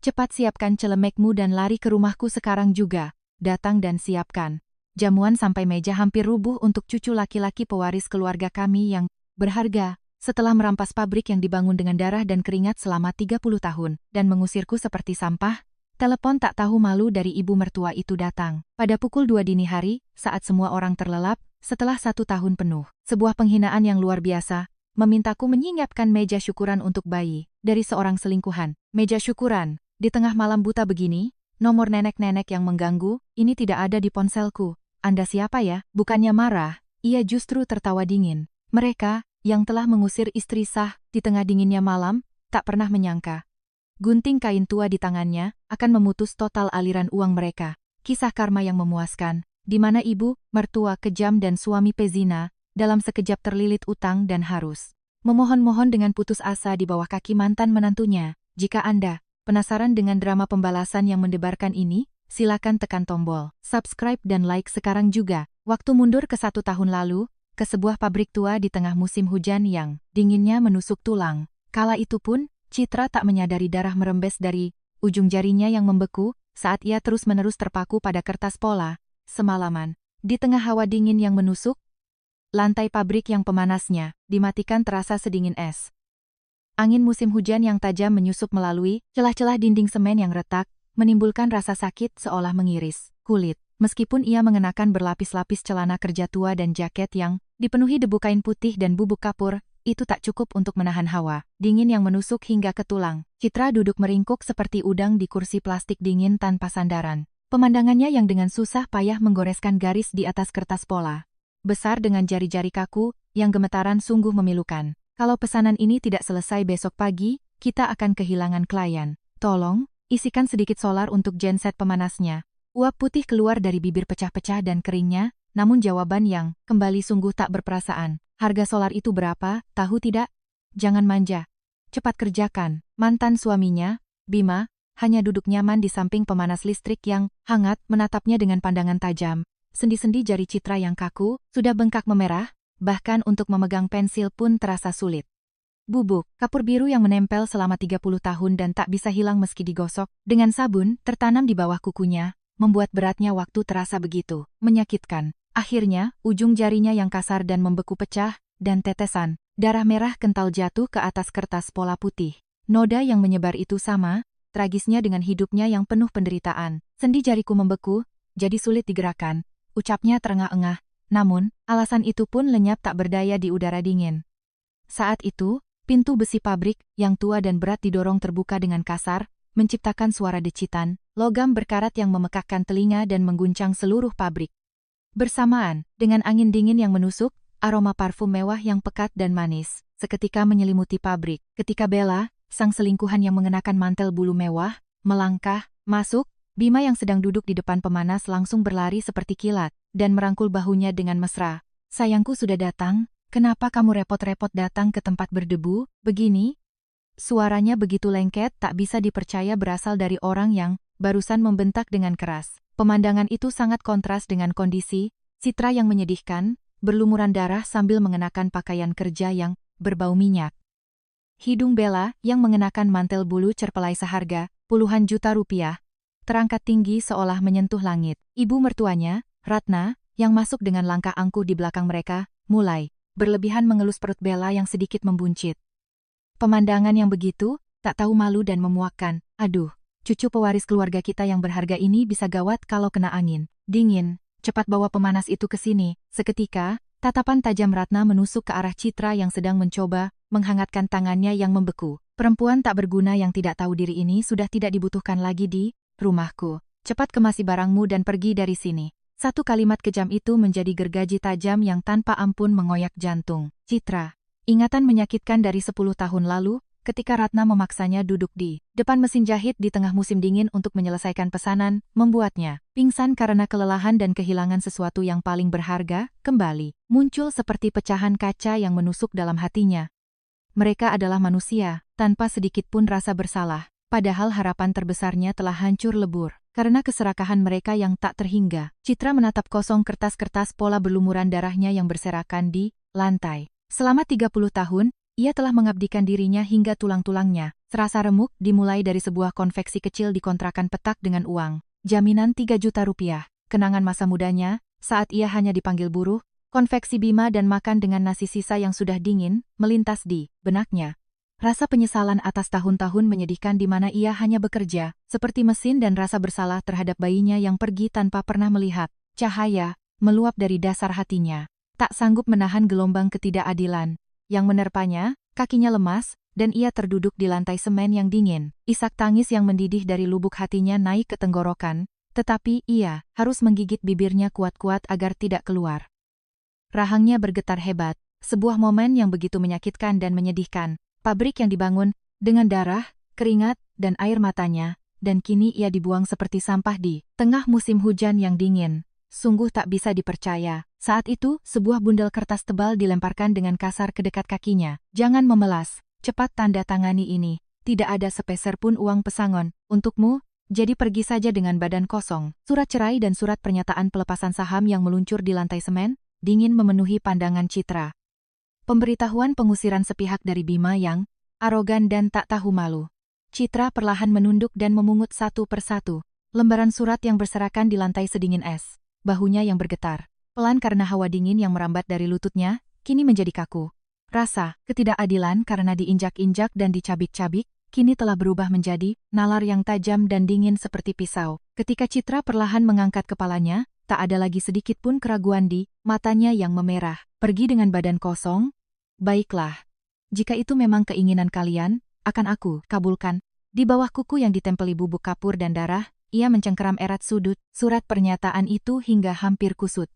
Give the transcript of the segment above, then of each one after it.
Cepat siapkan celemekmu dan lari ke rumahku sekarang juga. Datang dan siapkan jamuan sampai meja hampir rubuh untuk cucu laki-laki pewaris keluarga kami yang berharga. Setelah merampas pabrik yang dibangun dengan darah dan keringat selama 30 tahun, dan mengusirku seperti sampah, telepon tak tahu malu dari ibu mertua itu datang. Pada pukul 2 dini hari, saat semua orang terlelap, setelah 1 tahun penuh. Sebuah penghinaan yang luar biasa, memintaku menyiapkan meja syukuran untuk bayi, dari seorang selingkuhan. Meja syukuran, di tengah malam buta begini, nomor nenek-nenek yang mengganggu, ini tidak ada di ponselku. Anda siapa ya? Bukannya marah, ia justru tertawa dingin. Mereka, yang telah mengusir istri sah di tengah dinginnya malam, tak pernah menyangka. Gunting kain tua di tangannya akan memutus total aliran uang mereka. Kisah karma yang memuaskan, di mana ibu, mertua kejam dan suami pezina, dalam sekejap terlilit utang dan harus memohon-mohon dengan putus asa di bawah kaki mantan menantunya. Jika Anda penasaran dengan drama pembalasan yang mendebarkan ini, silakan tekan tombol subscribe dan like sekarang juga. Waktu mundur ke 1 tahun lalu, ke sebuah pabrik tua di tengah musim hujan yang dinginnya menusuk tulang. Kala itu pun, Citra tak menyadari darah merembes dari ujung jarinya yang membeku saat ia terus-menerus terpaku pada kertas pola. Semalaman, di tengah hawa dingin yang menusuk, lantai pabrik yang pemanasnya dimatikan terasa sedingin es. Angin musim hujan yang tajam menyusup melalui celah-celah dinding semen yang retak, menimbulkan rasa sakit seolah mengiris kulit. Meskipun ia mengenakan berlapis-lapis celana kerja tua dan jaket yang dipenuhi debu kain putih dan bubuk kapur, itu tak cukup untuk menahan hawa dingin yang menusuk hingga ke tulang. Citra duduk meringkuk seperti udang di kursi plastik dingin tanpa sandaran. Pemandangannya yang dengan susah payah menggoreskan garis di atas kertas pola besar dengan jari-jari kaku yang gemetaran sungguh memilukan. Kalau pesanan ini tidak selesai besok pagi, kita akan kehilangan klien. Tolong, isikan sedikit solar untuk genset pemanasnya. Uap putih keluar dari bibir pecah-pecah dan keringnya, namun jawaban yang kembali sungguh tak berperasaan. Harga solar itu berapa, tahu tidak? Jangan manja. Cepat kerjakan. Mantan suaminya, Bima, hanya duduk nyaman di samping pemanas listrik yang hangat menatapnya dengan pandangan tajam. Sendi-sendi jari Citra yang kaku, sudah bengkak memerah, bahkan untuk memegang pensil pun terasa sulit. Bubuk kapur biru yang menempel selama 30 tahun dan tak bisa hilang meski digosok dengan sabun tertanam di bawah kukunya, membuat beratnya waktu terasa begitu menyakitkan. Akhirnya, ujung jarinya yang kasar dan membeku pecah, dan tetesan darah merah kental jatuh ke atas kertas pola putih. Noda yang menyebar itu sama tragisnya dengan hidupnya yang penuh penderitaan. Sendi jariku membeku, jadi sulit digerakkan, ucapnya terengah-engah. Namun, alasan itu pun lenyap tak berdaya di udara dingin. Saat itu, pintu besi pabrik yang tua dan berat didorong terbuka dengan kasar, menciptakan suara decitan, logam berkarat yang memekakkan telinga dan mengguncang seluruh pabrik. Bersamaan, dengan angin dingin yang menusuk, aroma parfum mewah yang pekat dan manis, seketika menyelimuti pabrik. Ketika Bella, sang selingkuhan yang mengenakan mantel bulu mewah, melangkah masuk, Bima yang sedang duduk di depan pemanas langsung berlari seperti kilat, dan merangkul bahunya dengan mesra. Sayangku sudah datang, kenapa kamu repot-repot datang ke tempat berdebu, begini? Suaranya begitu lengket tak bisa dipercaya berasal dari orang yang barusan membentak dengan keras. Pemandangan itu sangat kontras dengan kondisi Citra yang menyedihkan, berlumuran darah sambil mengenakan pakaian kerja yang berbau minyak. Hidung Bella yang mengenakan mantel bulu cerpelai seharga puluhan juta rupiah, terangkat tinggi seolah menyentuh langit. Ibu mertuanya, Ratna, yang masuk dengan langkah angkuh di belakang mereka, mulai berlebihan mengelus perut Bella yang sedikit membuncit. Pemandangan yang begitu, tak tahu malu dan memuakkan. Aduh, cucu pewaris keluarga kita yang berharga ini bisa gawat kalau kena angin dingin. Cepat bawa pemanas itu ke sini. Seketika, tatapan tajam Ratna menusuk ke arah Citra yang sedang mencoba menghangatkan tangannya yang membeku. Perempuan tak berguna yang tidak tahu diri ini sudah tidak dibutuhkan lagi di rumahku. Cepat kemasi barangmu dan pergi dari sini. Satu kalimat kejam itu menjadi gergaji tajam yang tanpa ampun mengoyak jantung Citra. Ingatan menyakitkan dari 10 tahun lalu, ketika Ratna memaksanya duduk di depan mesin jahit di tengah musim dingin untuk menyelesaikan pesanan, membuatnya pingsan karena kelelahan dan kehilangan sesuatu yang paling berharga, kembali muncul seperti pecahan kaca yang menusuk dalam hatinya. Mereka adalah manusia, tanpa sedikit pun rasa bersalah, padahal harapan terbesarnya telah hancur lebur karena keserakahan mereka yang tak terhingga. Citra menatap kosong kertas-kertas pola berlumuran darahnya yang berserakan di lantai. Selama 30 tahun, Ia telah mengabdikan dirinya hingga tulang-tulangnya. Serasa remuk dimulai dari sebuah konveksi kecil di kontrakan petak dengan uang jaminan 3 juta rupiah. Kenangan masa mudanya, saat ia hanya dipanggil buruh, konveksi Bima dan makan dengan nasi sisa yang sudah dingin, melintas di benaknya. Rasa penyesalan atas tahun-tahun menyedihkan di mana ia hanya bekerja, seperti mesin dan rasa bersalah terhadap bayinya yang pergi tanpa pernah melihat. Cahaya meluap dari dasar hatinya. Tak sanggup menahan gelombang ketidakadilan yang menerpanya, kakinya lemas, dan ia terduduk di lantai semen yang dingin. Isak tangis yang mendidih dari lubuk hatinya naik ke tenggorokan, tetapi ia harus menggigit bibirnya kuat-kuat agar tidak keluar. Rahangnya bergetar hebat, sebuah momen yang begitu menyakitkan dan menyedihkan. Pabrik yang dibangun dengan darah, keringat, dan air matanya, dan kini ia dibuang seperti sampah di tengah musim hujan yang dingin. Sungguh tak bisa dipercaya. Saat itu, sebuah bundel kertas tebal dilemparkan dengan kasar ke dekat kakinya. Jangan memelas, cepat tanda tangani ini. Tidak ada sepeser pun uang pesangon untukmu, jadi pergi saja dengan badan kosong. Surat cerai dan surat pernyataan pelepasan saham yang meluncur di lantai semen, dingin memenuhi pandangan Citra. Pemberitahuan pengusiran sepihak dari Bima yang arogan dan tak tahu malu. Citra perlahan menunduk dan memungut satu persatu lembaran surat yang berserakan di lantai sedingin es. Bahunya yang bergetar, pelan karena hawa dingin yang merambat dari lututnya, kini menjadi kaku. Rasa ketidakadilan karena diinjak-injak dan dicabik-cabik, kini telah berubah menjadi nalar yang tajam dan dingin seperti pisau. Ketika Citra perlahan mengangkat kepalanya, tak ada lagi sedikit pun keraguan di matanya yang memerah. Pergi dengan badan kosong? Baiklah. Jika itu memang keinginan kalian, akan aku kabulkan. Di bawah kuku yang ditempeli bubuk kapur dan darah, ia mencengkeram erat sudut surat pernyataan itu hingga hampir kusut.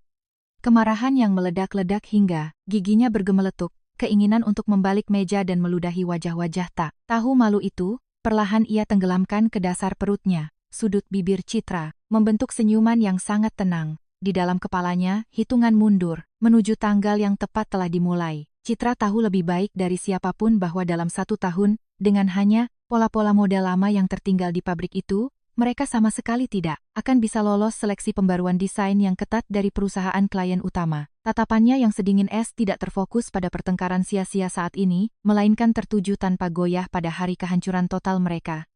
Kemarahan yang meledak-ledak hingga giginya bergemeletuk, keinginan untuk membalik meja dan meludahi wajah-wajah tak tahu malu itu, perlahan ia tenggelamkan ke dasar perutnya. Sudut bibir Citra membentuk senyuman yang sangat tenang. Di dalam kepalanya, hitungan mundur menuju tanggal yang tepat telah dimulai. Citra tahu lebih baik dari siapapun bahwa dalam 1 tahun, dengan hanya pola-pola model lama yang tertinggal di pabrik itu, mereka sama sekali tidak akan bisa lolos seleksi pembaruan desain yang ketat dari perusahaan klien utama. Tatapannya yang sedingin es tidak terfokus pada pertengkaran sia-sia saat ini, melainkan tertuju tanpa goyah pada hari kehancuran total mereka.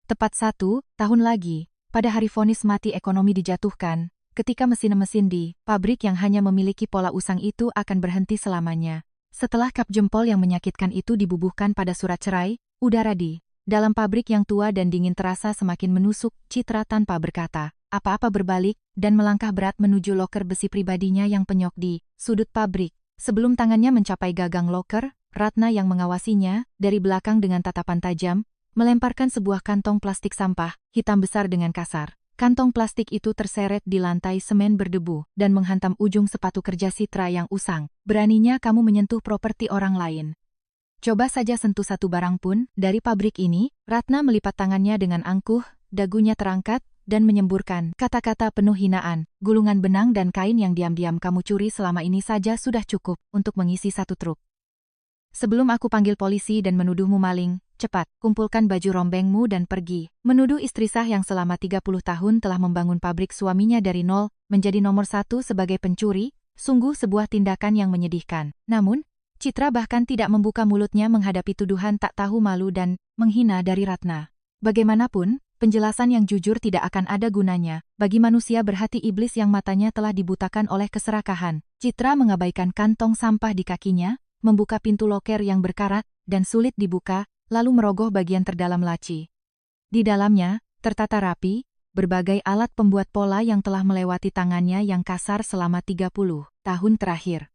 Tepat 1 tahun lagi, pada hari vonis mati ekonomi dijatuhkan, ketika mesin-mesin di pabrik yang hanya memiliki pola usang itu akan berhenti selamanya. Setelah kap jempol yang menyakitkan itu dibubuhkan pada surat cerai, udara di dalam pabrik yang tua dan dingin terasa semakin menusuk. Citra tanpa berkata apa-apa berbalik dan melangkah berat menuju loker besi pribadinya yang penyok di sudut pabrik. Sebelum tangannya mencapai gagang loker, Ratna yang mengawasinya dari belakang dengan tatapan tajam, melemparkan sebuah kantong plastik sampah hitam besar dengan kasar. Kantong plastik itu terseret di lantai semen berdebu dan menghantam ujung sepatu kerja Citra yang usang. Beraninya kamu menyentuh properti orang lain. Coba saja sentuh satu barang pun dari pabrik ini. Ratna melipat tangannya dengan angkuh, dagunya terangkat, dan menyemburkan kata-kata penuh hinaan. Gulungan benang dan kain yang diam-diam kamu curi selama ini saja sudah cukup untuk mengisi 1 truk. Sebelum aku panggil polisi dan menuduhmu maling, cepat, kumpulkan baju rombengmu dan pergi. Menuduh istri sah yang selama 30 tahun telah membangun pabrik suaminya dari nol, menjadi nomor 1 sebagai pencuri, sungguh sebuah tindakan yang menyedihkan. Namun, Citra bahkan tidak membuka mulutnya menghadapi tuduhan tak tahu malu dan menghina dari Ratna. Bagaimanapun, penjelasan yang jujur tidak akan ada gunanya bagi manusia berhati iblis yang matanya telah dibutakan oleh keserakahan. Citra mengabaikan kantong sampah di kakinya, membuka pintu loker yang berkarat dan sulit dibuka, lalu merogoh bagian terdalam laci. Di dalamnya, tertata rapi, berbagai alat pembuat pola yang telah melewati tangannya yang kasar selama 30 tahun terakhir.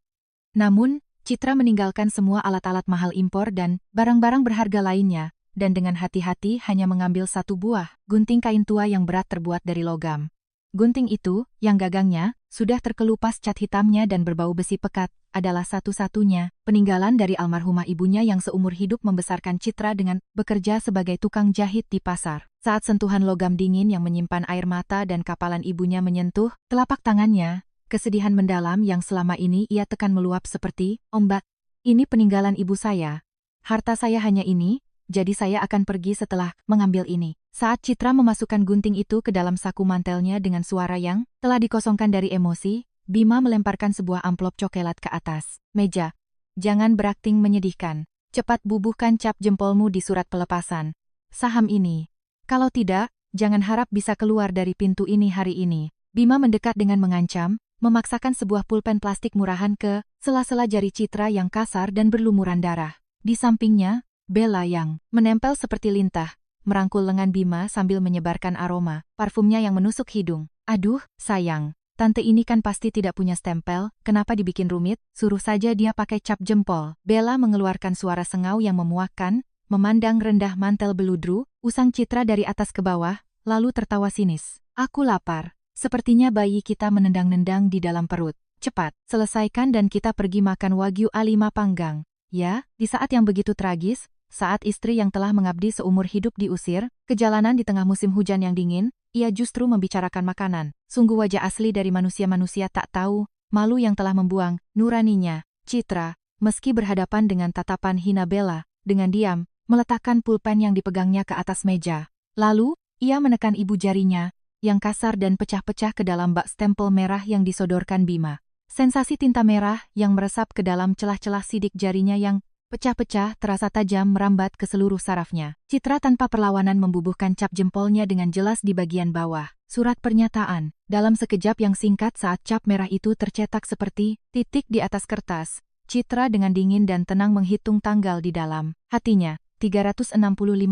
Namun, Citra meninggalkan semua alat-alat mahal impor dan barang-barang berharga lainnya, dan dengan hati-hati hanya mengambil 1 buah gunting kain tua yang berat terbuat dari logam. Gunting itu, yang gagangnya, sudah terkelupas cat hitamnya dan berbau besi pekat, adalah satu-satunya peninggalan dari almarhumah ibunya yang seumur hidup membesarkan Citra dengan bekerja sebagai tukang jahit di pasar. Saat sentuhan logam dingin yang menyimpan air mata dan kapalan ibunya menyentuh telapak tangannya, kesedihan mendalam yang selama ini ia tekan meluap seperti ombak. Ini peninggalan ibu saya. Harta saya hanya ini, jadi saya akan pergi setelah mengambil ini. Saat Citra memasukkan gunting itu ke dalam saku mantelnya dengan suara yang telah dikosongkan dari emosi, Bima melemparkan sebuah amplop coklat ke atas meja. Jangan berakting menyedihkan. Cepat bubuhkan cap jempolmu di surat pelepasan saham ini. Kalau tidak, jangan harap bisa keluar dari pintu ini hari ini. Bima mendekat dengan mengancam, memaksakan sebuah pulpen plastik murahan ke sela-sela jari Citra yang kasar dan berlumuran darah. Di sampingnya, Bella yang menempel seperti lintah, merangkul lengan Bima sambil menyebarkan aroma parfumnya yang menusuk hidung. Aduh, sayang. Tante ini kan pasti tidak punya stempel, kenapa dibikin rumit? Suruh saja dia pakai cap jempol. Bella mengeluarkan suara sengau yang memuakkan, memandang rendah mantel beludru, usang Citra dari atas ke bawah, lalu tertawa sinis. Aku lapar. Sepertinya bayi kita menendang-nendang di dalam perut. Cepat, selesaikan dan kita pergi makan wagyu A5 panggang. Ya, di saat yang begitu tragis, saat istri yang telah mengabdi seumur hidup diusir, ke jalanan di tengah musim hujan yang dingin, ia justru membicarakan makanan. Sungguh wajah asli dari manusia-manusia tak tahu, malu yang telah membuang nuraninya. Citra, meski berhadapan dengan tatapan hina Bella, dengan diam, meletakkan pulpen yang dipegangnya ke atas meja. Lalu, ia menekan ibu jarinya, yang kasar dan pecah-pecah ke dalam bak stempel merah yang disodorkan Bima. Sensasi tinta merah yang meresap ke dalam celah-celah sidik jarinya yang pecah-pecah terasa tajam merambat ke seluruh sarafnya. Citra tanpa perlawanan membubuhkan cap jempolnya dengan jelas di bagian bawah. Surat pernyataan. Dalam sekejap yang singkat saat cap merah itu tercetak seperti titik di atas kertas, Citra dengan dingin dan tenang menghitung tanggal di dalam hatinya. 365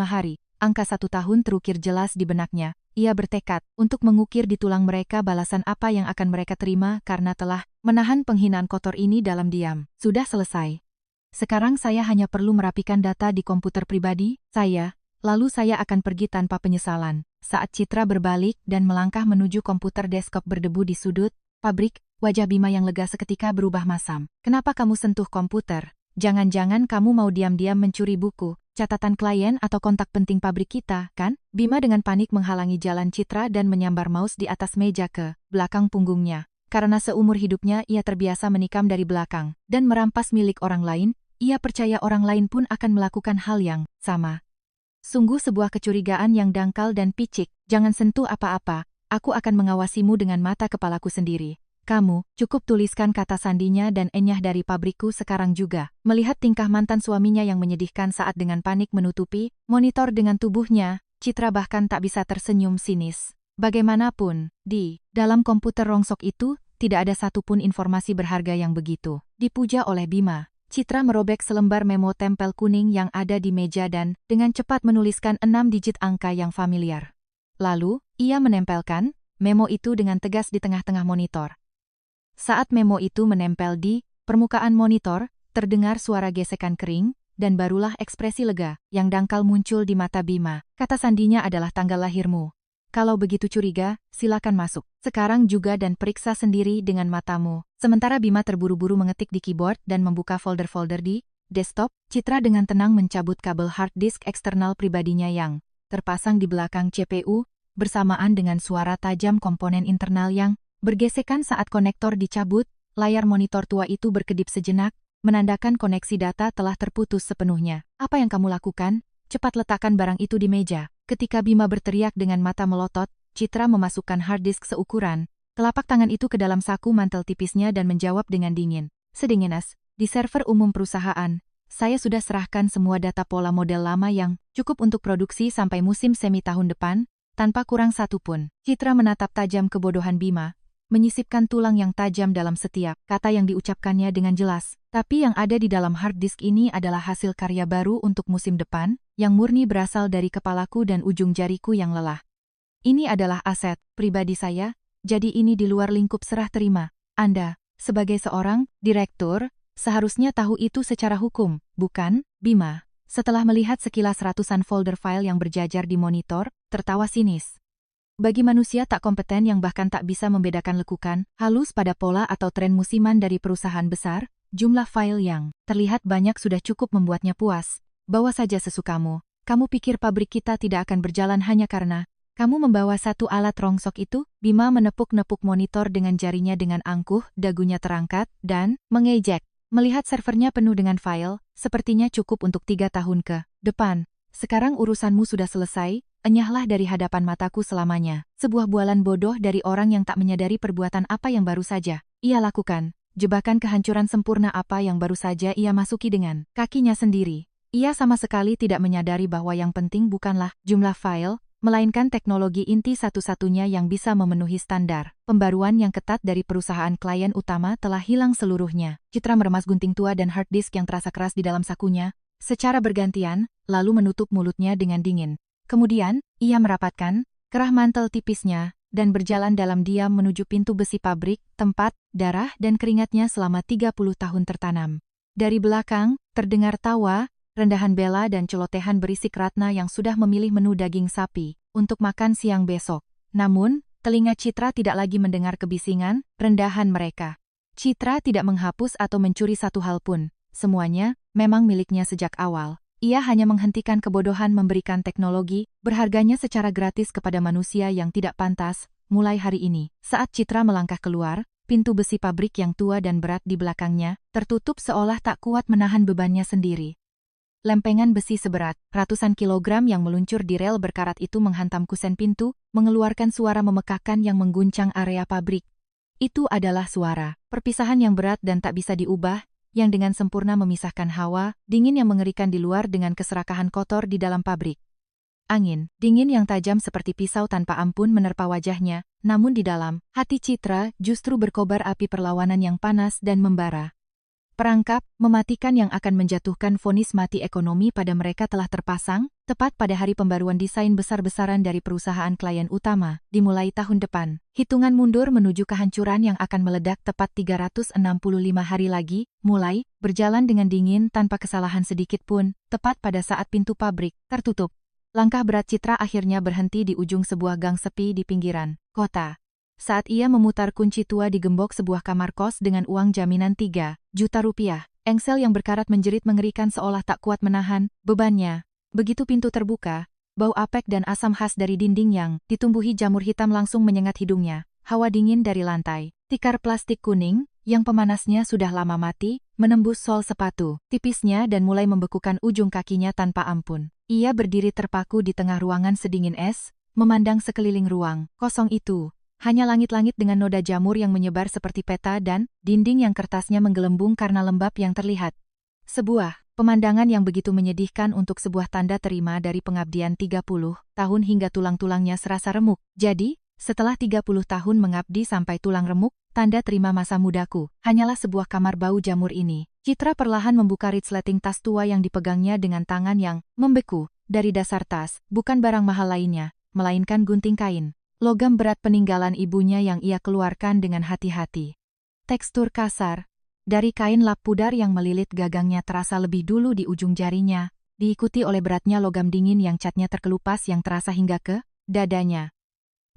hari, angka 1 tahun terukir jelas di benaknya. Ia bertekad untuk mengukir di tulang mereka balasan apa yang akan mereka terima karena telah menahan penghinaan kotor ini dalam diam. Sudah selesai. Sekarang saya hanya perlu merapikan data di komputer pribadi saya, lalu saya akan pergi tanpa penyesalan. Saat Citra berbalik dan melangkah menuju komputer desktop berdebu di sudut pabrik, wajah Bima yang lega seketika berubah masam. Kenapa kamu sentuh komputer? Jangan-jangan kamu mau diam-diam mencuri buku, catatan klien atau kontak penting pabrik kita, kan? Bima dengan panik menghalangi jalan Citra dan menyambar mouse di atas meja ke belakang punggungnya. Karena seumur hidupnya ia terbiasa menikam dari belakang dan merampas milik orang lain, ia percaya orang lain pun akan melakukan hal yang sama. Sungguh sebuah kecurigaan yang dangkal dan picik. Jangan sentuh apa-apa, aku akan mengawasimu dengan mata kepalaku sendiri. Kamu, cukup tuliskan kata sandinya dan enyah dari pabrikku sekarang juga. Melihat tingkah mantan suaminya yang menyedihkan saat dengan panik menutupi monitor dengan tubuhnya, Citra bahkan tak bisa tersenyum sinis. Bagaimanapun, di dalam komputer rongsok itu, tidak ada satupun informasi berharga yang begitu dipuja oleh Bima. Citra merobek selembar memo tempel kuning yang ada di meja dan dengan cepat menuliskan 6 digit angka yang familiar. Lalu, ia menempelkan memo itu dengan tegas di tengah-tengah monitor. Saat memo itu menempel di permukaan monitor, terdengar suara gesekan kering, dan barulah ekspresi lega yang dangkal muncul di mata Bima. Kata sandinya adalah tanggal lahirmu. Kalau begitu curiga, silakan masuk. Sekarang juga dan periksa sendiri dengan matamu. Sementara Bima terburu-buru mengetik di keyboard dan membuka folder-folder di desktop, Citra dengan tenang mencabut kabel hard disk eksternal pribadinya yang terpasang di belakang CPU, bersamaan dengan suara tajam komponen internal yang bergesekan saat konektor dicabut. Layar monitor tua itu berkedip sejenak, menandakan koneksi data telah terputus sepenuhnya. Apa yang kamu lakukan? Cepat letakkan barang itu di meja. Ketika Bima berteriak dengan mata melotot, Citra memasukkan hard disk seukuran telapak tangan itu ke dalam saku mantel tipisnya dan menjawab dengan dingin. Sedingin es, di server umum perusahaan, saya sudah serahkan semua data pola model lama yang cukup untuk produksi sampai musim semi tahun depan, tanpa kurang satu pun. Citra menatap tajam kebodohan Bima, menyisipkan tulang yang tajam dalam setiap kata yang diucapkannya dengan jelas. Tapi yang ada di dalam hard disk ini adalah hasil karya baru untuk musim depan, yang murni berasal dari kepalaku dan ujung jariku yang lelah. Ini adalah aset pribadi saya, jadi ini di luar lingkup serah terima. Anda, sebagai seorang direktur, seharusnya tahu itu secara hukum, bukan, Bima? Setelah melihat sekilas ratusan folder file yang berjajar di monitor, tertawa sinis. Bagi manusia tak kompeten yang bahkan tak bisa membedakan lekukan halus pada pola atau tren musiman dari perusahaan besar, jumlah file yang terlihat banyak sudah cukup membuatnya puas. Bawa saja sesukamu. Kamu pikir pabrik kita tidak akan berjalan hanya karena kamu membawa satu alat rongsok itu? Bima menepuk-nepuk monitor dengan jarinya dengan angkuh, dagunya terangkat, dan mengejek. Melihat servernya penuh dengan file, sepertinya cukup untuk 3 tahun ke depan. Sekarang urusanmu sudah selesai, enyahlah dari hadapan mataku selamanya. Sebuah bualan bodoh dari orang yang tak menyadari perbuatan apa yang baru saja ia lakukan. Jebakan kehancuran sempurna apa yang baru saja ia masuki dengan kakinya sendiri. Ia sama sekali tidak menyadari bahwa yang penting bukanlah jumlah file, melainkan teknologi inti satu-satunya yang bisa memenuhi standar. Pembaruan yang ketat dari perusahaan klien utama telah hilang seluruhnya. Citra meremas gunting tua dan hard disk yang terasa keras di dalam sakunya, secara bergantian, lalu menutup mulutnya dengan dingin. Kemudian, ia merapatkan kerah mantel tipisnya dan berjalan dalam diam menuju pintu besi pabrik, tempat darah dan keringatnya selama 30 tahun tertanam. Dari belakang, terdengar tawa, rendahan bela dan celotehan berisik Ratna yang sudah memilih menu daging sapi untuk makan siang besok. Namun, telinga Citra tidak lagi mendengar kebisingan, rendahan mereka. Citra tidak menghapus atau mencuri satu hal pun. Semuanya memang miliknya sejak awal. Ia hanya menghentikan kebodohan memberikan teknologi berharganya secara gratis kepada manusia yang tidak pantas. Mulai hari ini, saat Citra melangkah keluar, pintu besi pabrik yang tua dan berat di belakangnya tertutup seolah tak kuat menahan bebannya sendiri. Lempengan besi seberat ratusan kilogram yang meluncur di rel berkarat itu menghantam kusen pintu, mengeluarkan suara memekakkan yang mengguncang area pabrik. Itu adalah suara perpisahan yang berat dan tak bisa diubah, yang dengan sempurna memisahkan hawa dingin yang mengerikan di luar dengan keserakahan kotor di dalam pabrik. Angin dingin yang tajam seperti pisau tanpa ampun menerpa wajahnya, namun di dalam hati Citra justru berkobar api perlawanan yang panas dan membara. Perangkap mematikan yang akan menjatuhkan vonis mati ekonomi pada mereka telah terpasang, tepat pada hari pembaruan desain besar-besaran dari perusahaan klien utama, dimulai tahun depan. Hitungan mundur menuju kehancuran yang akan meledak tepat 365 hari lagi, mulai berjalan dengan dingin tanpa kesalahan sedikit pun, tepat pada saat pintu pabrik tertutup. Langkah berat Citra akhirnya berhenti di ujung sebuah gang sepi di pinggiran kota. Saat ia memutar kunci tua di gembok sebuah kamar kos dengan uang jaminan 3 juta rupiah, engsel yang berkarat menjerit mengerikan seolah tak kuat menahan bebannya. Begitu pintu terbuka, bau apek dan asam khas dari dinding yang ditumbuhi jamur hitam langsung menyengat hidungnya. Hawa dingin dari lantai, tikar plastik kuning, yang pemanasnya sudah lama mati, menembus sol sepatu tipisnya dan mulai membekukan ujung kakinya tanpa ampun. Ia berdiri terpaku di tengah ruangan sedingin es, memandang sekeliling ruang kosong itu. Hanya langit-langit dengan noda jamur yang menyebar seperti peta dan dinding yang kertasnya menggelembung karena lembab yang terlihat. Sebuah pemandangan yang begitu menyedihkan untuk sebuah tanda terima dari pengabdian 30 tahun hingga tulang-tulangnya serasa remuk. Jadi, setelah 30 tahun mengabdi sampai tulang remuk, tanda terima masa mudaku hanyalah sebuah kamar bau jamur ini. Citra perlahan membuka resleting tas tua yang dipegangnya dengan tangan yang membeku. Dari dasar tas, bukan barang mahal lainnya, melainkan gunting kain. Logam berat peninggalan ibunya yang ia keluarkan dengan hati-hati. Tekstur kasar dari kain lap pudar yang melilit gagangnya terasa lebih dulu di ujung jarinya, diikuti oleh beratnya logam dingin yang catnya terkelupas yang terasa hingga ke dadanya.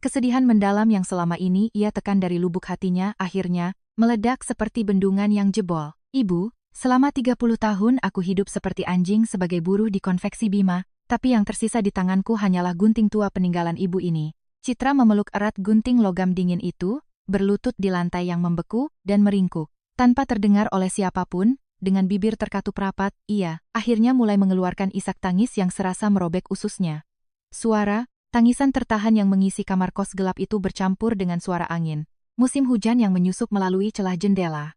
Kesedihan mendalam yang selama ini ia tekan dari lubuk hatinya akhirnya meledak seperti bendungan yang jebol. Ibu, selama 30 tahun aku hidup seperti anjing sebagai buruh di konveksi Bima, tapi yang tersisa di tanganku hanyalah gunting tua peninggalan ibu ini. Citra memeluk erat gunting logam dingin itu, berlutut di lantai yang membeku dan meringkuk. Tanpa terdengar oleh siapapun, dengan bibir terkatup rapat, ia akhirnya mulai mengeluarkan isak tangis yang serasa merobek ususnya. Suara tangisan tertahan yang mengisi kamar kos gelap itu bercampur dengan suara angin musim hujan yang menyusup melalui celah jendela.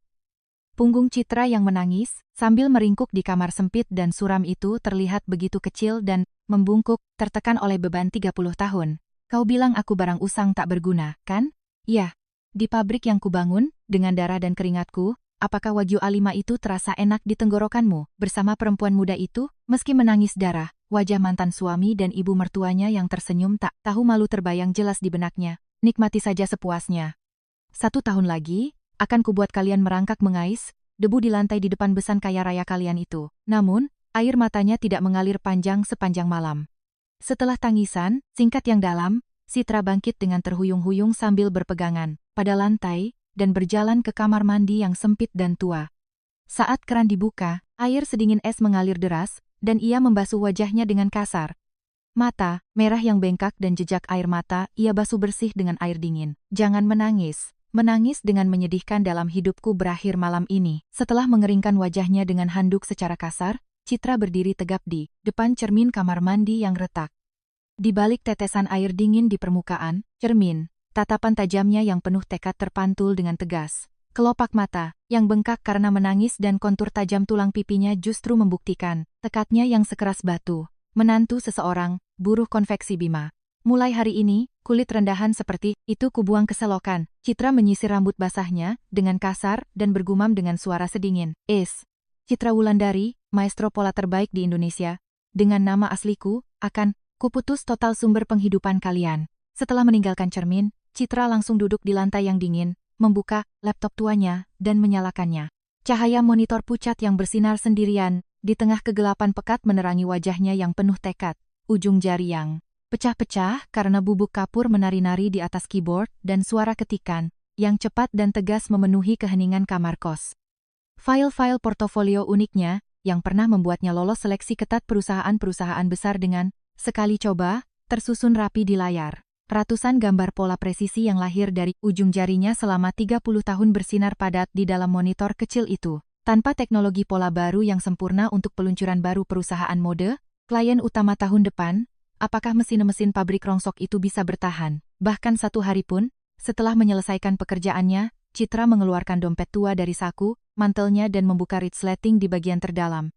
Punggung Citra yang menangis, sambil meringkuk di kamar sempit dan suram itu terlihat begitu kecil dan membungkuk, tertekan oleh beban 30 tahun. Kau bilang aku barang usang tak berguna, kan? Ya. Di pabrik yang kubangun, dengan darah dan keringatku, apakah Wagyu A5 itu terasa enak di tenggorokanmu? Bersama perempuan muda itu, meski menangis darah, wajah mantan suami dan ibu mertuanya yang tersenyum tak tahu malu terbayang jelas di benaknya. Nikmati saja sepuasnya. 1 tahun lagi, akan kubuat kalian merangkak mengais, debu di lantai di depan besan kaya raya kalian itu. Namun, air matanya tidak mengalir panjang sepanjang malam. Setelah tangisan singkat yang dalam, Citra bangkit dengan terhuyung-huyung sambil berpegangan pada lantai dan berjalan ke kamar mandi yang sempit dan tua. Saat keran dibuka, air sedingin es mengalir deras, dan ia membasuh wajahnya dengan kasar. Mata merah yang bengkak dan jejak air mata ia basuh bersih dengan air dingin. Jangan menangis. Menangis dengan menyedihkan dalam hidupku berakhir malam ini. Setelah mengeringkan wajahnya dengan handuk secara kasar, Citra berdiri tegap di depan cermin kamar mandi yang retak. Di balik tetesan air dingin di permukaan cermin, tatapan tajamnya yang penuh tekad terpantul dengan tegas. Kelopak mata, yang bengkak karena menangis dan kontur tajam tulang pipinya justru membuktikan, tekadnya yang sekeras batu. Menantu seseorang, buruh konveksi Bima. Mulai hari ini, kulit rendahan seperti itu kubuang ke selokan. Citra menyisir rambut basahnya, dengan kasar, dan bergumam dengan suara sedingin. Citra Wulandari, maestro pola terbaik di Indonesia. Dengan nama asliku, akan kuputus total sumber penghidupan kalian. Setelah meninggalkan cermin, Citra langsung duduk di lantai yang dingin, membuka laptop tuanya, dan menyalakannya. Cahaya monitor pucat yang bersinar sendirian, di tengah kegelapan pekat menerangi wajahnya yang penuh tekad. Ujung jari yang pecah-pecah karena bubuk kapur menari-nari di atas keyboard dan suara ketikan yang cepat dan tegas memenuhi keheningan kamar kos. File-file portofolio uniknya yang pernah membuatnya lolos seleksi ketat perusahaan-perusahaan besar dengan sekali coba tersusun rapi di layar. Ratusan gambar pola presisi yang lahir dari ujung jarinya selama 30 tahun bersinar padat di dalam monitor kecil itu. Tanpa teknologi pola baru yang sempurna untuk peluncuran baru perusahaan mode, klien utama tahun depan, apakah mesin-mesin pabrik rongsok itu bisa bertahan? Bahkan satu hari pun, setelah menyelesaikan pekerjaannya, Citra mengeluarkan dompet tua dari saku, mantelnya dan membuka resleting di bagian terdalam.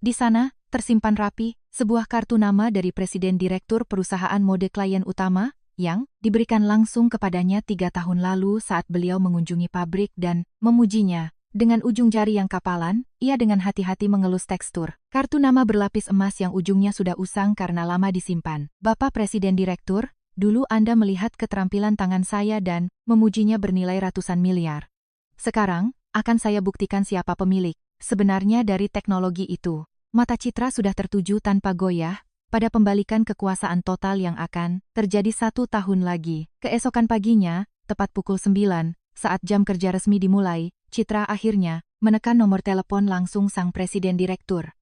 Di sana, tersimpan rapi, sebuah kartu nama dari Presiden Direktur Perusahaan Mode klien utama, yang diberikan langsung kepadanya 3 tahun lalu saat beliau mengunjungi pabrik dan memujinya. Dengan ujung jari yang kapalan, ia dengan hati-hati mengelus tekstur. Kartu nama berlapis emas yang ujungnya sudah usang karena lama disimpan. Bapak Presiden Direktur, dulu Anda melihat keterampilan tangan saya dan memujinya bernilai ratusan miliar. Sekarang, akan saya buktikan siapa pemilik sebenarnya dari teknologi itu. Mata Citra sudah tertuju tanpa goyah pada pembalikan kekuasaan total yang akan terjadi 1 tahun lagi. Keesokan paginya, tepat pukul 9, saat jam kerja resmi dimulai, Citra akhirnya menekan nomor telepon langsung sang Presiden Direktur.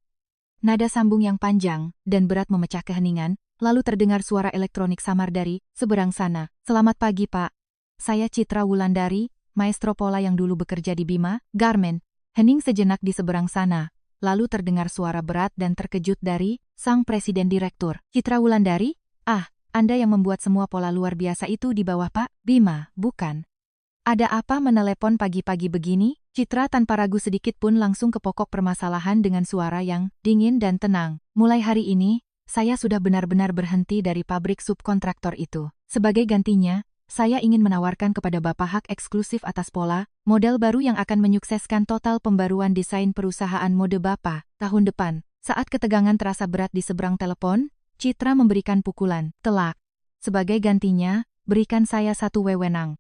Nada sambung yang panjang dan berat memecah keheningan, lalu terdengar suara elektronik samar dari seberang sana. Selamat pagi Pak. Saya Citra Wulandari, maestro pola yang dulu bekerja di Bima Garment. Hening sejenak di seberang sana. Lalu terdengar suara berat dan terkejut dari sang Presiden Direktur. Citra Wulandari? Anda yang membuat semua pola luar biasa itu di bawah Pak Bima, bukan? Ada apa menelepon pagi-pagi begini? Citra tanpa ragu sedikit pun langsung ke pokok permasalahan dengan suara yang dingin dan tenang. Mulai hari ini, saya sudah benar-benar berhenti dari pabrik subkontraktor itu. Sebagai gantinya, saya ingin menawarkan kepada Bapak hak eksklusif atas pola, model baru yang akan menyukseskan total pembaruan desain perusahaan mode Bapak tahun depan. Saat ketegangan terasa berat di seberang telepon, Citra memberikan pukulan telak. Sebagai gantinya, berikan saya satu wewenang.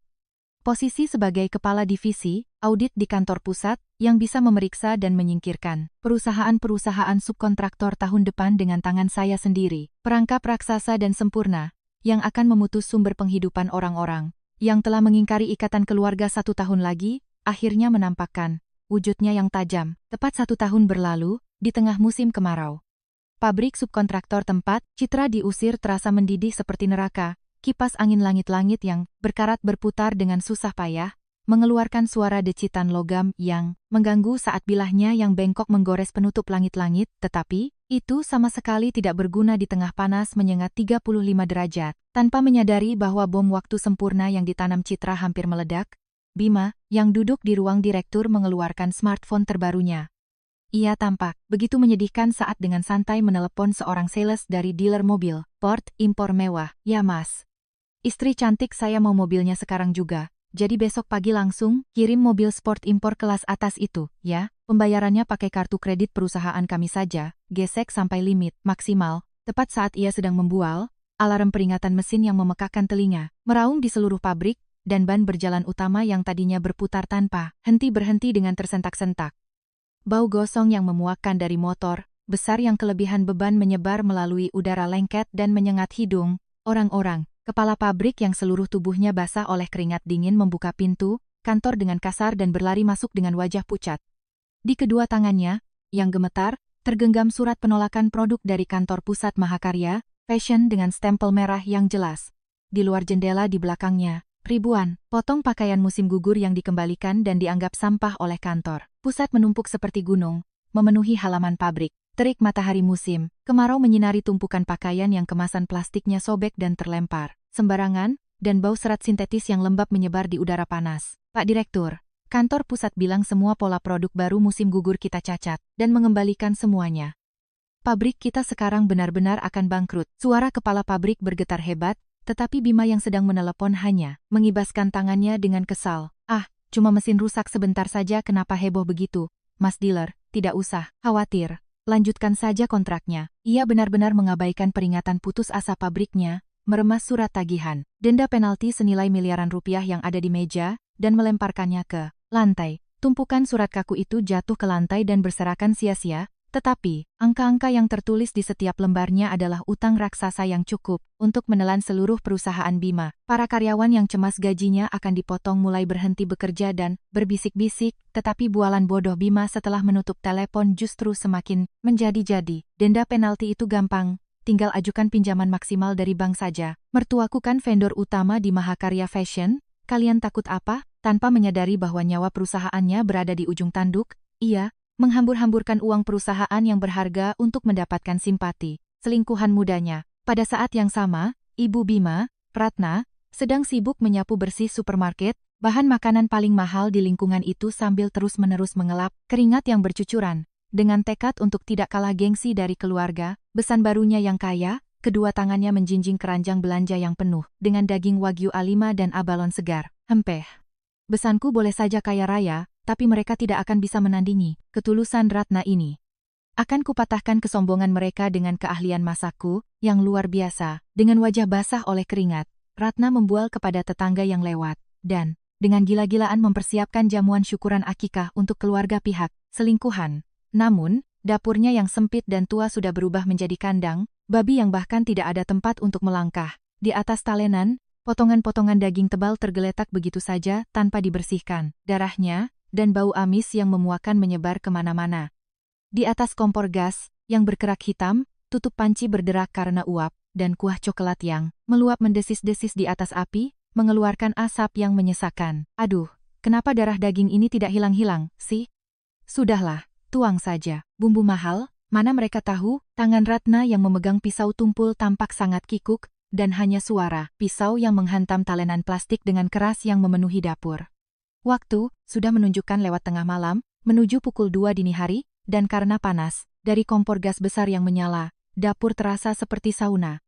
Posisi sebagai kepala divisi, audit di kantor pusat, yang bisa memeriksa dan menyingkirkan perusahaan-perusahaan subkontraktor tahun depan dengan tangan saya sendiri. Perangkap raksasa dan sempurna, yang akan memutus sumber penghidupan orang-orang, yang telah mengingkari ikatan keluarga 1 tahun lagi, akhirnya menampakkan wujudnya yang tajam. Tepat 1 tahun berlalu, di tengah musim kemarau. Pabrik subkontraktor tempat Citra diusir terasa mendidih seperti neraka. Kipas angin langit-langit yang berkarat berputar dengan susah payah, mengeluarkan suara decitan logam yang mengganggu saat bilahnya yang bengkok menggores penutup langit-langit, tetapi itu sama sekali tidak berguna di tengah panas menyengat 35 derajat. Tanpa menyadari bahwa bom waktu sempurna yang ditanam Citra hampir meledak, Bima, yang duduk di ruang direktur mengeluarkan smartphone terbarunya. Ia tampak begitu menyedihkan saat dengan santai menelepon seorang sales dari dealer mobil, Port Impor mewah. Ya mas. Istri cantik saya mau mobilnya sekarang juga, jadi besok pagi langsung kirim mobil sport impor kelas atas itu, ya. Pembayarannya pakai kartu kredit perusahaan kami saja, gesek sampai limit maksimal. Tepat saat ia sedang membual, alarm peringatan mesin yang memekakkan telinga meraung di seluruh pabrik, dan ban berjalan utama yang tadinya berputar tanpa henti-berhenti dengan tersentak-sentak. Bau gosong yang memuakkan dari motor besar yang kelebihan beban menyebar melalui udara lengket dan menyengat hidung orang-orang. Kepala pabrik yang seluruh tubuhnya basah oleh keringat dingin membuka pintu kantor dengan kasar dan berlari masuk dengan wajah pucat. Di kedua tangannya, yang gemetar, tergenggam surat penolakan produk dari kantor pusat Mahakarya, Fashion dengan stempel merah yang jelas. Di luar jendela di belakangnya, ribuan potong pakaian musim gugur yang dikembalikan dan dianggap sampah oleh kantor pusat menumpuk seperti gunung, memenuhi halaman pabrik. Terik matahari musim, kemarau menyinari tumpukan pakaian yang kemasan plastiknya sobek dan terlempar sembarangan, dan bau serat sintetis yang lembab menyebar di udara panas. Pak Direktur, Kantor pusat bilang semua pola produk baru musim gugur kita cacat, dan mengembalikan semuanya. Pabrik kita sekarang benar-benar akan bangkrut. Suara kepala pabrik bergetar hebat, tetapi Bima yang sedang menelepon hanya mengibaskan tangannya dengan kesal. Ah, cuma mesin rusak sebentar saja, kenapa heboh begitu? Mas dealer, tidak usah khawatir. Lanjutkan saja kontraknya. Ia benar-benar mengabaikan peringatan putus asa pabriknya, meremas surat tagihan, denda penalti senilai miliaran rupiah yang ada di meja, dan melemparkannya ke lantai. Tumpukan surat kaku itu jatuh ke lantai dan berserakan sia-sia, tetapi angka-angka yang tertulis di setiap lembarnya adalah utang raksasa yang cukup untuk menelan seluruh perusahaan Bima. Para karyawan yang cemas gajinya akan dipotong mulai berhenti bekerja dan berbisik-bisik, tetapi bualan bodoh Bima setelah menutup telepon justru semakin menjadi-jadi. Denda penalti itu gampang, tinggal ajukan pinjaman maksimal dari bank saja. Mertuaku kan vendor utama di Mahakarya Fashion, kalian takut apa? Tanpa menyadari bahwa nyawa perusahaannya berada di ujung tanduk, ia menghambur-hamburkan uang perusahaan yang berharga untuk mendapatkan simpati selingkuhan mudanya. Pada saat yang sama, Ibu Bima, Ratna, sedang sibuk menyapu bersih supermarket, bahan makanan paling mahal di lingkungan itu sambil terus-menerus mengelap keringat yang bercucuran. Dengan tekad untuk tidak kalah gengsi dari keluarga, besan barunya yang kaya, kedua tangannya menjinjing keranjang belanja yang penuh dengan daging wagyu A5 dan abalon segar. Hempeh. Besanku boleh saja kaya raya, tapi mereka tidak akan bisa menandingi ketulusan Ratna ini. Akan kupatahkan kesombongan mereka dengan keahlian masakku yang luar biasa. Dengan wajah basah oleh keringat, Ratna membual kepada tetangga yang lewat, dan dengan gila-gilaan mempersiapkan jamuan syukuran akikah untuk keluarga pihak selingkuhan. Namun, dapurnya yang sempit dan tua sudah berubah menjadi kandang babi yang bahkan tidak ada tempat untuk melangkah. Di atas talenan, potongan-potongan daging tebal tergeletak begitu saja tanpa dibersihkan. Darahnya dan bau amis yang memuakan menyebar kemana-mana. Di atas kompor gas yang berkerak hitam, tutup panci berderak karena uap, dan kuah coklat yang meluap mendesis-desis di atas api, mengeluarkan asap yang menyesakkan. Aduh, kenapa darah daging ini tidak hilang-hilang, sih? Sudahlah, tuang saja. Bumbu mahal, mana mereka tahu? Tangan Ratna yang memegang pisau tumpul tampak sangat kikuk, dan hanya suara pisau yang menghantam talenan plastik dengan keras yang memenuhi dapur. Waktu sudah menunjukkan lewat tengah malam, menuju pukul 2 dini hari, dan karena panas, dari kompor gas besar yang menyala, dapur terasa seperti sauna.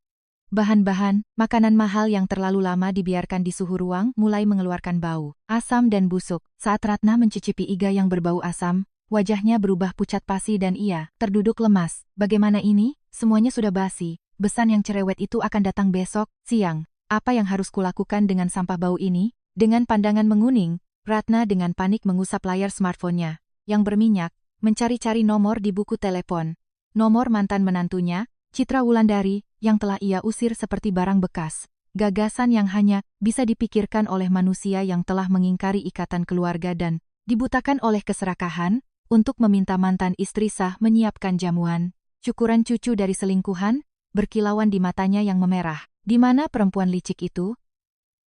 Bahan-bahan, makanan mahal yang terlalu lama dibiarkan di suhu ruang mulai mengeluarkan bau asam dan busuk. Saat Ratna mencicipi iga yang berbau asam, wajahnya berubah pucat pasi dan ia terduduk lemas. Bagaimana ini? Semuanya sudah basi. Besan yang cerewet itu akan datang besok siang. Apa yang harus kulakukan dengan sampah bau ini? Dengan pandangan menguning, Ratna dengan panik mengusap layar smartphone-nya yang berminyak, mencari-cari nomor di buku telepon. Nomor mantan menantunya, Citra Wulandari, yang telah ia usir seperti barang bekas. Gagasan yang hanya bisa dipikirkan oleh manusia yang telah mengingkari ikatan keluarga dan dibutakan oleh keserakahan, untuk meminta mantan istri sah menyiapkan jamuan. Cukuran cucu dari selingkuhan, berkilauan di matanya yang memerah. Di mana perempuan licik itu?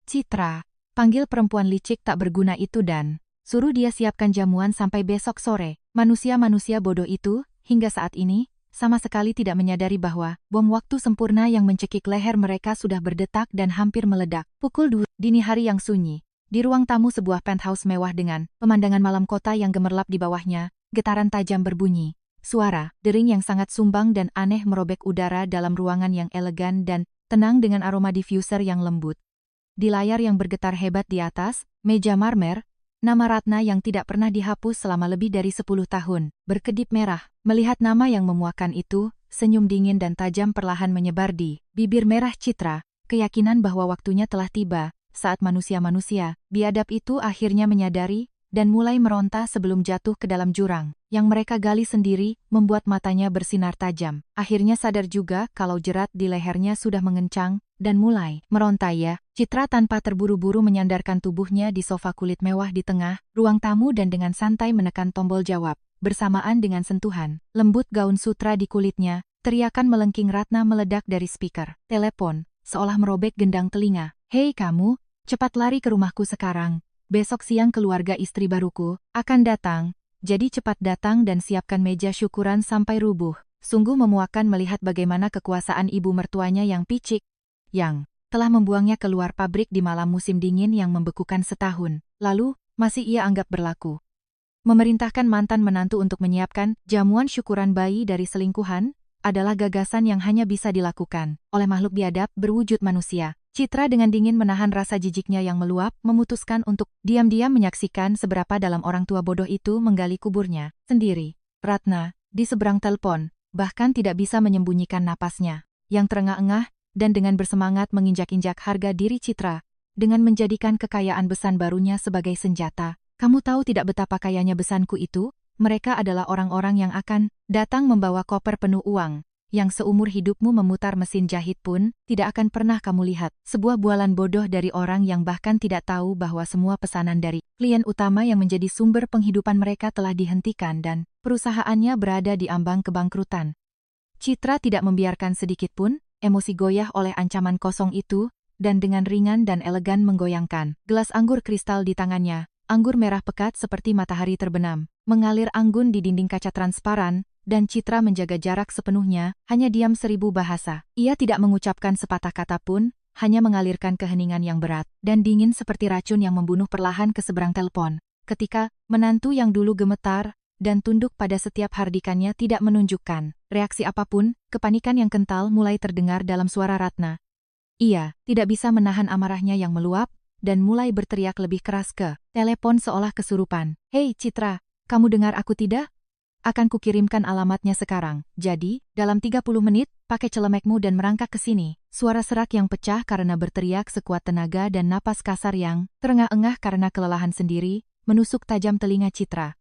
Citra, panggil perempuan licik tak berguna itu dan suruh dia siapkan jamuan sampai besok sore. Manusia-manusia bodoh itu, hingga saat ini, sama sekali tidak menyadari bahwa bom waktu sempurna yang mencekik leher mereka sudah berdetak dan hampir meledak. Pukul 2 dini hari yang sunyi. Di ruang tamu sebuah penthouse mewah dengan pemandangan malam kota yang gemerlap di bawahnya, getaran tajam berbunyi. Suara dering yang sangat sumbang dan aneh merobek udara dalam ruangan yang elegan dan tenang dengan aroma diffuser yang lembut. Di layar yang bergetar hebat di atas, meja marmer, nama Ratna yang tidak pernah dihapus selama lebih dari 10 tahun, berkedip merah. Melihat nama yang memuakan itu, senyum dingin dan tajam perlahan menyebar di bibir merah Citra, keyakinan bahwa waktunya telah tiba, saat manusia-manusia biadab itu akhirnya menyadari, dan mulai meronta sebelum jatuh ke dalam jurang yang mereka gali sendiri, membuat matanya bersinar tajam. Akhirnya sadar juga kalau jerat di lehernya sudah mengencang, dan mulai meronta ya. Citra tanpa terburu-buru menyandarkan tubuhnya di sofa kulit mewah di tengah ruang tamu dan dengan santai menekan tombol jawab. Bersamaan dengan sentuhan lembut gaun sutra di kulitnya, teriakan melengking Ratna meledak dari speaker telepon, seolah merobek gendang telinga. Hei kamu, cepat lari ke rumahku sekarang. Besok siang keluarga istri baruku akan datang. Jadi cepat datang dan siapkan meja syukuran sampai rubuh. Sungguh memuakkan melihat bagaimana kekuasaan ibu mertuanya yang picik, yang telah membuangnya keluar pabrik di malam musim dingin yang membekukan setahun. Lalu, masih ia anggap berlaku. Memerintahkan mantan menantu untuk menyiapkan jamuan syukuran bayi dari selingkuhan adalah gagasan yang hanya bisa dilakukan oleh makhluk biadab berwujud manusia. Citra dengan dingin menahan rasa jijiknya yang meluap, memutuskan untuk diam-diam menyaksikan seberapa dalam orang tua bodoh itu menggali kuburnya sendiri. Ratna, di seberang telepon, bahkan tidak bisa menyembunyikan napasnya yang terengah-engah, dan dengan bersemangat menginjak-injak harga diri Citra, dengan menjadikan kekayaan besan barunya sebagai senjata. Kamu tahu tidak betapa kayanya besanku itu? Mereka adalah orang-orang yang akan datang membawa koper penuh uang, yang seumur hidupmu memutar mesin jahit pun tidak akan pernah kamu lihat. Sebuah bualan bodoh dari orang yang bahkan tidak tahu bahwa semua pesanan dari klien utama yang menjadi sumber penghidupan mereka telah dihentikan dan perusahaannya berada di ambang kebangkrutan. Citra tidak membiarkan sedikit pun emosi goyah oleh ancaman kosong itu, dan dengan ringan dan elegan menggoyangkan gelas anggur kristal di tangannya. Anggur merah pekat seperti matahari terbenam, mengalir anggun di dinding kaca transparan, dan Citra menjaga jarak sepenuhnya, hanya diam 1000 bahasa. Ia tidak mengucapkan sepatah kata pun, hanya mengalirkan keheningan yang berat, dan dingin seperti racun yang membunuh perlahan ke seberang telepon. Ketika menantu yang dulu gemetar dan tunduk pada setiap hardikannya tidak menunjukkan reaksi apapun, kepanikan yang kental mulai terdengar dalam suara Ratna. Ia tidak bisa menahan amarahnya yang meluap, dan mulai berteriak lebih keras ke telepon seolah kesurupan. Hei Citra, kamu dengar aku tidak? Akan kukirimkan alamatnya sekarang. Jadi, dalam 30 menit, pakai celemekmu dan merangkak ke sini. Suara serak yang pecah karena berteriak sekuat tenaga dan napas kasar yang terengah-engah karena kelelahan sendiri, menusuk tajam telinga Citra.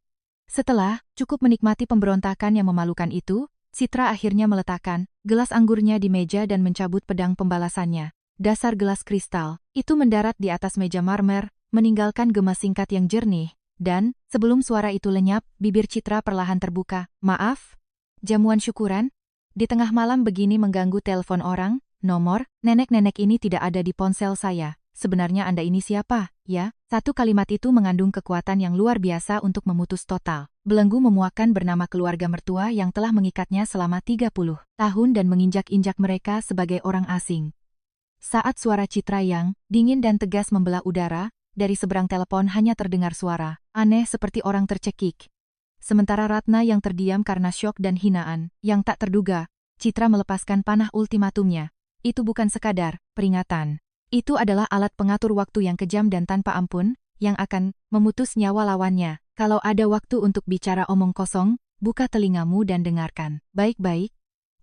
Setelah cukup menikmati pemberontakan yang memalukan itu, Citra akhirnya meletakkan gelas anggurnya di meja dan mencabut pedang pembalasannya. Dasar gelas kristal itu mendarat di atas meja marmer, meninggalkan gema singkat yang jernih, dan sebelum suara itu lenyap, bibir Citra perlahan terbuka. Maaf, jamuan syukuran? Di tengah malam begini mengganggu telepon orang, nomor nenek-nenek ini tidak ada di ponsel saya. Sebenarnya Anda ini siapa, ya? Satu kalimat itu mengandung kekuatan yang luar biasa untuk memutus total belenggu memuakan bernama keluarga mertua yang telah mengikatnya selama 30 tahun dan menginjak-injak mereka sebagai orang asing. Saat suara Citra yang dingin dan tegas membelah udara, dari seberang telepon hanya terdengar suara aneh seperti orang tercekik. Sementara Ratna yang terdiam karena syok dan hinaan yang tak terduga, Citra melepaskan panah ultimatumnya. Itu bukan sekadar peringatan. Itu adalah alat pengatur waktu yang kejam dan tanpa ampun, yang akan memutus nyawa lawannya. Kalau ada waktu untuk bicara omong kosong, buka telingamu dan dengarkan baik-baik.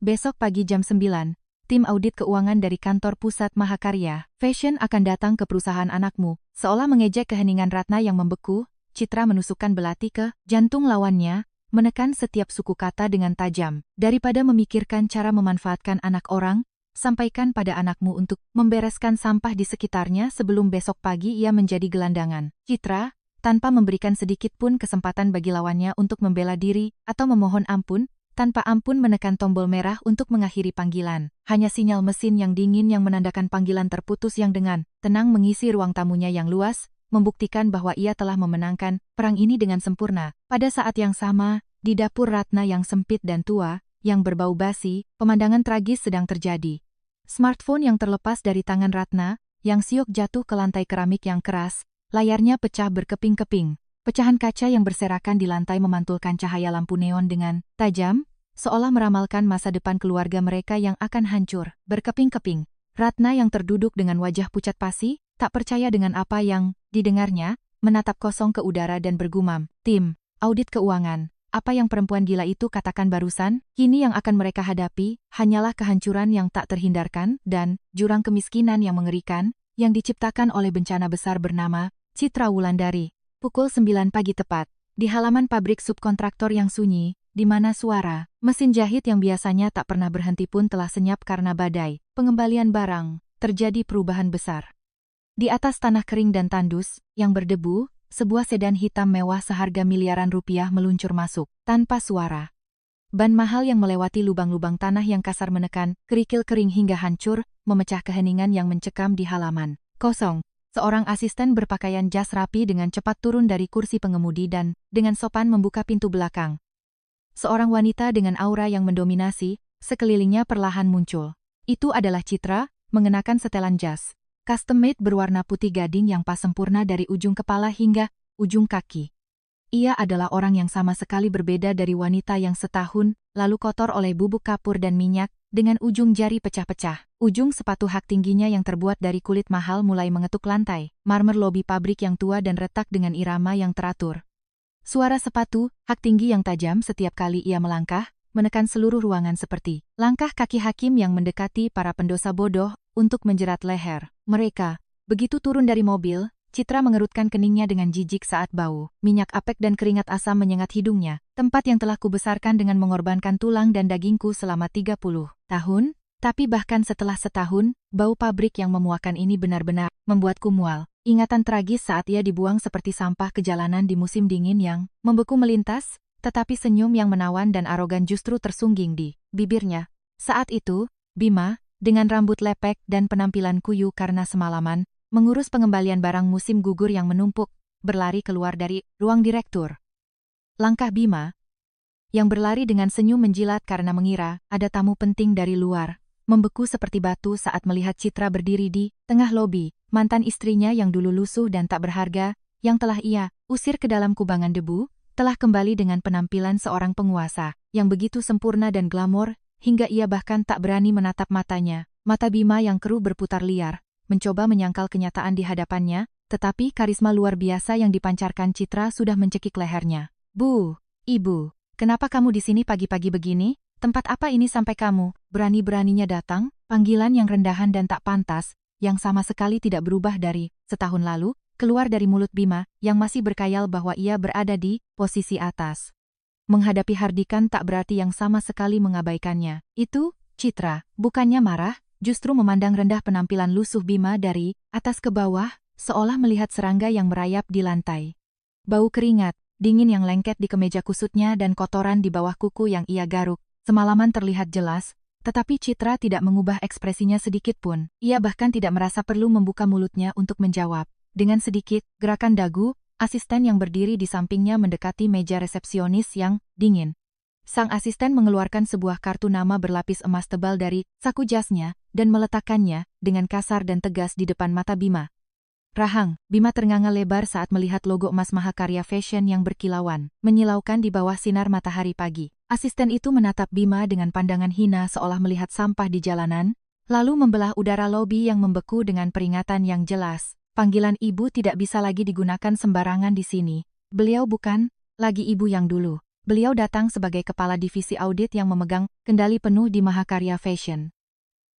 Besok pagi jam 9. Tim audit keuangan dari kantor pusat Mahakarya Fashion akan datang ke perusahaan anakmu. Seolah mengejek keheningan Ratna yang membeku, Citra menusukkan belati ke jantung lawannya, menekan setiap suku kata dengan tajam. Daripada memikirkan cara memanfaatkan anak orang, sampaikan pada anakmu untuk membereskan sampah di sekitarnya sebelum besok pagi ia menjadi gelandangan. Citra, tanpa memberikan sedikit pun kesempatan bagi lawannya untuk membela diri atau memohon ampun, tanpa ampun menekan tombol merah untuk mengakhiri panggilan. Hanya sinyal mesin yang dingin yang menandakan panggilan terputus yang dengan tenang mengisi ruang tamunya yang luas, membuktikan bahwa ia telah memenangkan perang ini dengan sempurna. Pada saat yang sama, di dapur Ratna yang sempit dan tua, yang berbau basi, pemandangan tragis sedang terjadi. Smartphone yang terlepas dari tangan Ratna, yang siok jatuh ke lantai keramik yang keras, layarnya pecah berkeping-keping. Pecahan kaca yang berserakan di lantai memantulkan cahaya lampu neon dengan tajam, seolah meramalkan masa depan keluarga mereka yang akan hancur. Berkeping-keping, Ratna yang terduduk dengan wajah pucat pasi, tak percaya dengan apa yang didengarnya, menatap kosong ke udara dan bergumam, tim audit keuangan, apa yang perempuan gila itu katakan barusan, kini yang akan mereka hadapi, hanyalah kehancuran yang tak terhindarkan, dan jurang kemiskinan yang mengerikan, yang diciptakan oleh bencana besar bernama Citra Wulandari. Pukul 9 pagi tepat, di halaman pabrik subkontraktor yang sunyi, di mana suara mesin jahit yang biasanya tak pernah berhenti pun telah senyap karena badai pengembalian barang, terjadi perubahan besar. Di atas tanah kering dan tandus, yang berdebu, sebuah sedan hitam mewah seharga miliaran rupiah meluncur masuk, tanpa suara. Ban mahal yang melewati lubang-lubang tanah yang kasar menekan, kerikil kering hingga hancur, memecah keheningan yang mencekam di halaman kosong. Seorang asisten berpakaian jas rapi dengan cepat turun dari kursi pengemudi dan dengan sopan membuka pintu belakang. Seorang wanita dengan aura yang mendominasi, sekelilingnya perlahan muncul. Itu adalah Citra, mengenakan setelan jas custom made berwarna putih gading yang pas sempurna dari ujung kepala hingga ujung kaki. Ia adalah orang yang sama sekali berbeda dari wanita yang setahun lalu kotor oleh bubuk kapur dan minyak, dengan ujung jari pecah-pecah. Ujung sepatu hak tingginya yang terbuat dari kulit mahal mulai mengetuk lantai, marmer lobi pabrik yang tua dan retak dengan irama yang teratur. Suara sepatu hak tinggi yang tajam setiap kali ia melangkah, menekan seluruh ruangan seperti langkah kaki hakim yang mendekati para pendosa bodoh untuk menjerat leher mereka. Begitu turun dari mobil, Citra mengerutkan keningnya dengan jijik saat bau minyak apek dan keringat asam menyengat hidungnya, tempat yang telah kubesarkan dengan mengorbankan tulang dan dagingku selama 30 tahun, tapi bahkan setelah setahun, bau pabrik yang memuakan ini benar-benar membuatku mual. Ingatan tragis saat ia dibuang seperti sampah ke jalanan di musim dingin yang membeku melintas, tetapi senyum yang menawan dan arogan justru tersungging di bibirnya. Saat itu, Bima, dengan rambut lepek dan penampilan kuyu karena semalaman, mengurus pengembalian barang musim gugur yang menumpuk, berlari keluar dari ruang direktur. Langkah Bima, yang berlari dengan senyum menjilat karena mengira ada tamu penting dari luar, membeku seperti batu saat melihat Citra berdiri di tengah lobi, mantan istrinya yang dulu lusuh dan tak berharga, yang telah ia usir ke dalam kubangan debu, telah kembali dengan penampilan seorang penguasa, yang begitu sempurna dan glamor, hingga ia bahkan tak berani menatap matanya. Mata Bima yang keruh berputar liar, mencoba menyangkal kenyataan di hadapannya, tetapi karisma luar biasa yang dipancarkan Citra sudah mencekik lehernya. Bu, Ibu, kenapa kamu di sini pagi-pagi begini? Tempat apa ini sampai kamu berani-beraninya datang? Panggilan yang rendahan dan tak pantas, yang sama sekali tidak berubah dari setahun lalu, keluar dari mulut Bima yang masih berkhayal bahwa ia berada di posisi atas. Menghadapi Hardikan tak berarti yang sama sekali mengabaikannya. Itu, Citra, bukannya marah, justru memandang rendah penampilan lusuh Bima dari atas ke bawah, seolah melihat serangga yang merayap di lantai. Bau keringat, dingin yang lengket di kemeja kusutnya dan kotoran di bawah kuku yang ia garuk, semalaman terlihat jelas, tetapi Citra tidak mengubah ekspresinya sedikit pun. Ia bahkan tidak merasa perlu membuka mulutnya untuk menjawab. Dengan sedikit gerakan dagu, asisten yang berdiri di sampingnya mendekati meja resepsionis yang dingin. Sang asisten mengeluarkan sebuah kartu nama berlapis emas tebal dari saku jasnya dan meletakkannya dengan kasar dan tegas di depan mata Bima. Rahang, Bima ternganga lebar saat melihat logo emas Mahakarya Fashion yang berkilauan, menyilaukan di bawah sinar matahari pagi. Asisten itu menatap Bima dengan pandangan hina seolah melihat sampah di jalanan, lalu membelah udara lobi yang membeku dengan peringatan yang jelas. Panggilan ibu tidak bisa lagi digunakan sembarangan di sini. Beliau bukan lagi ibu yang dulu. Beliau datang sebagai kepala divisi audit yang memegang kendali penuh di Mahakarya Fashion.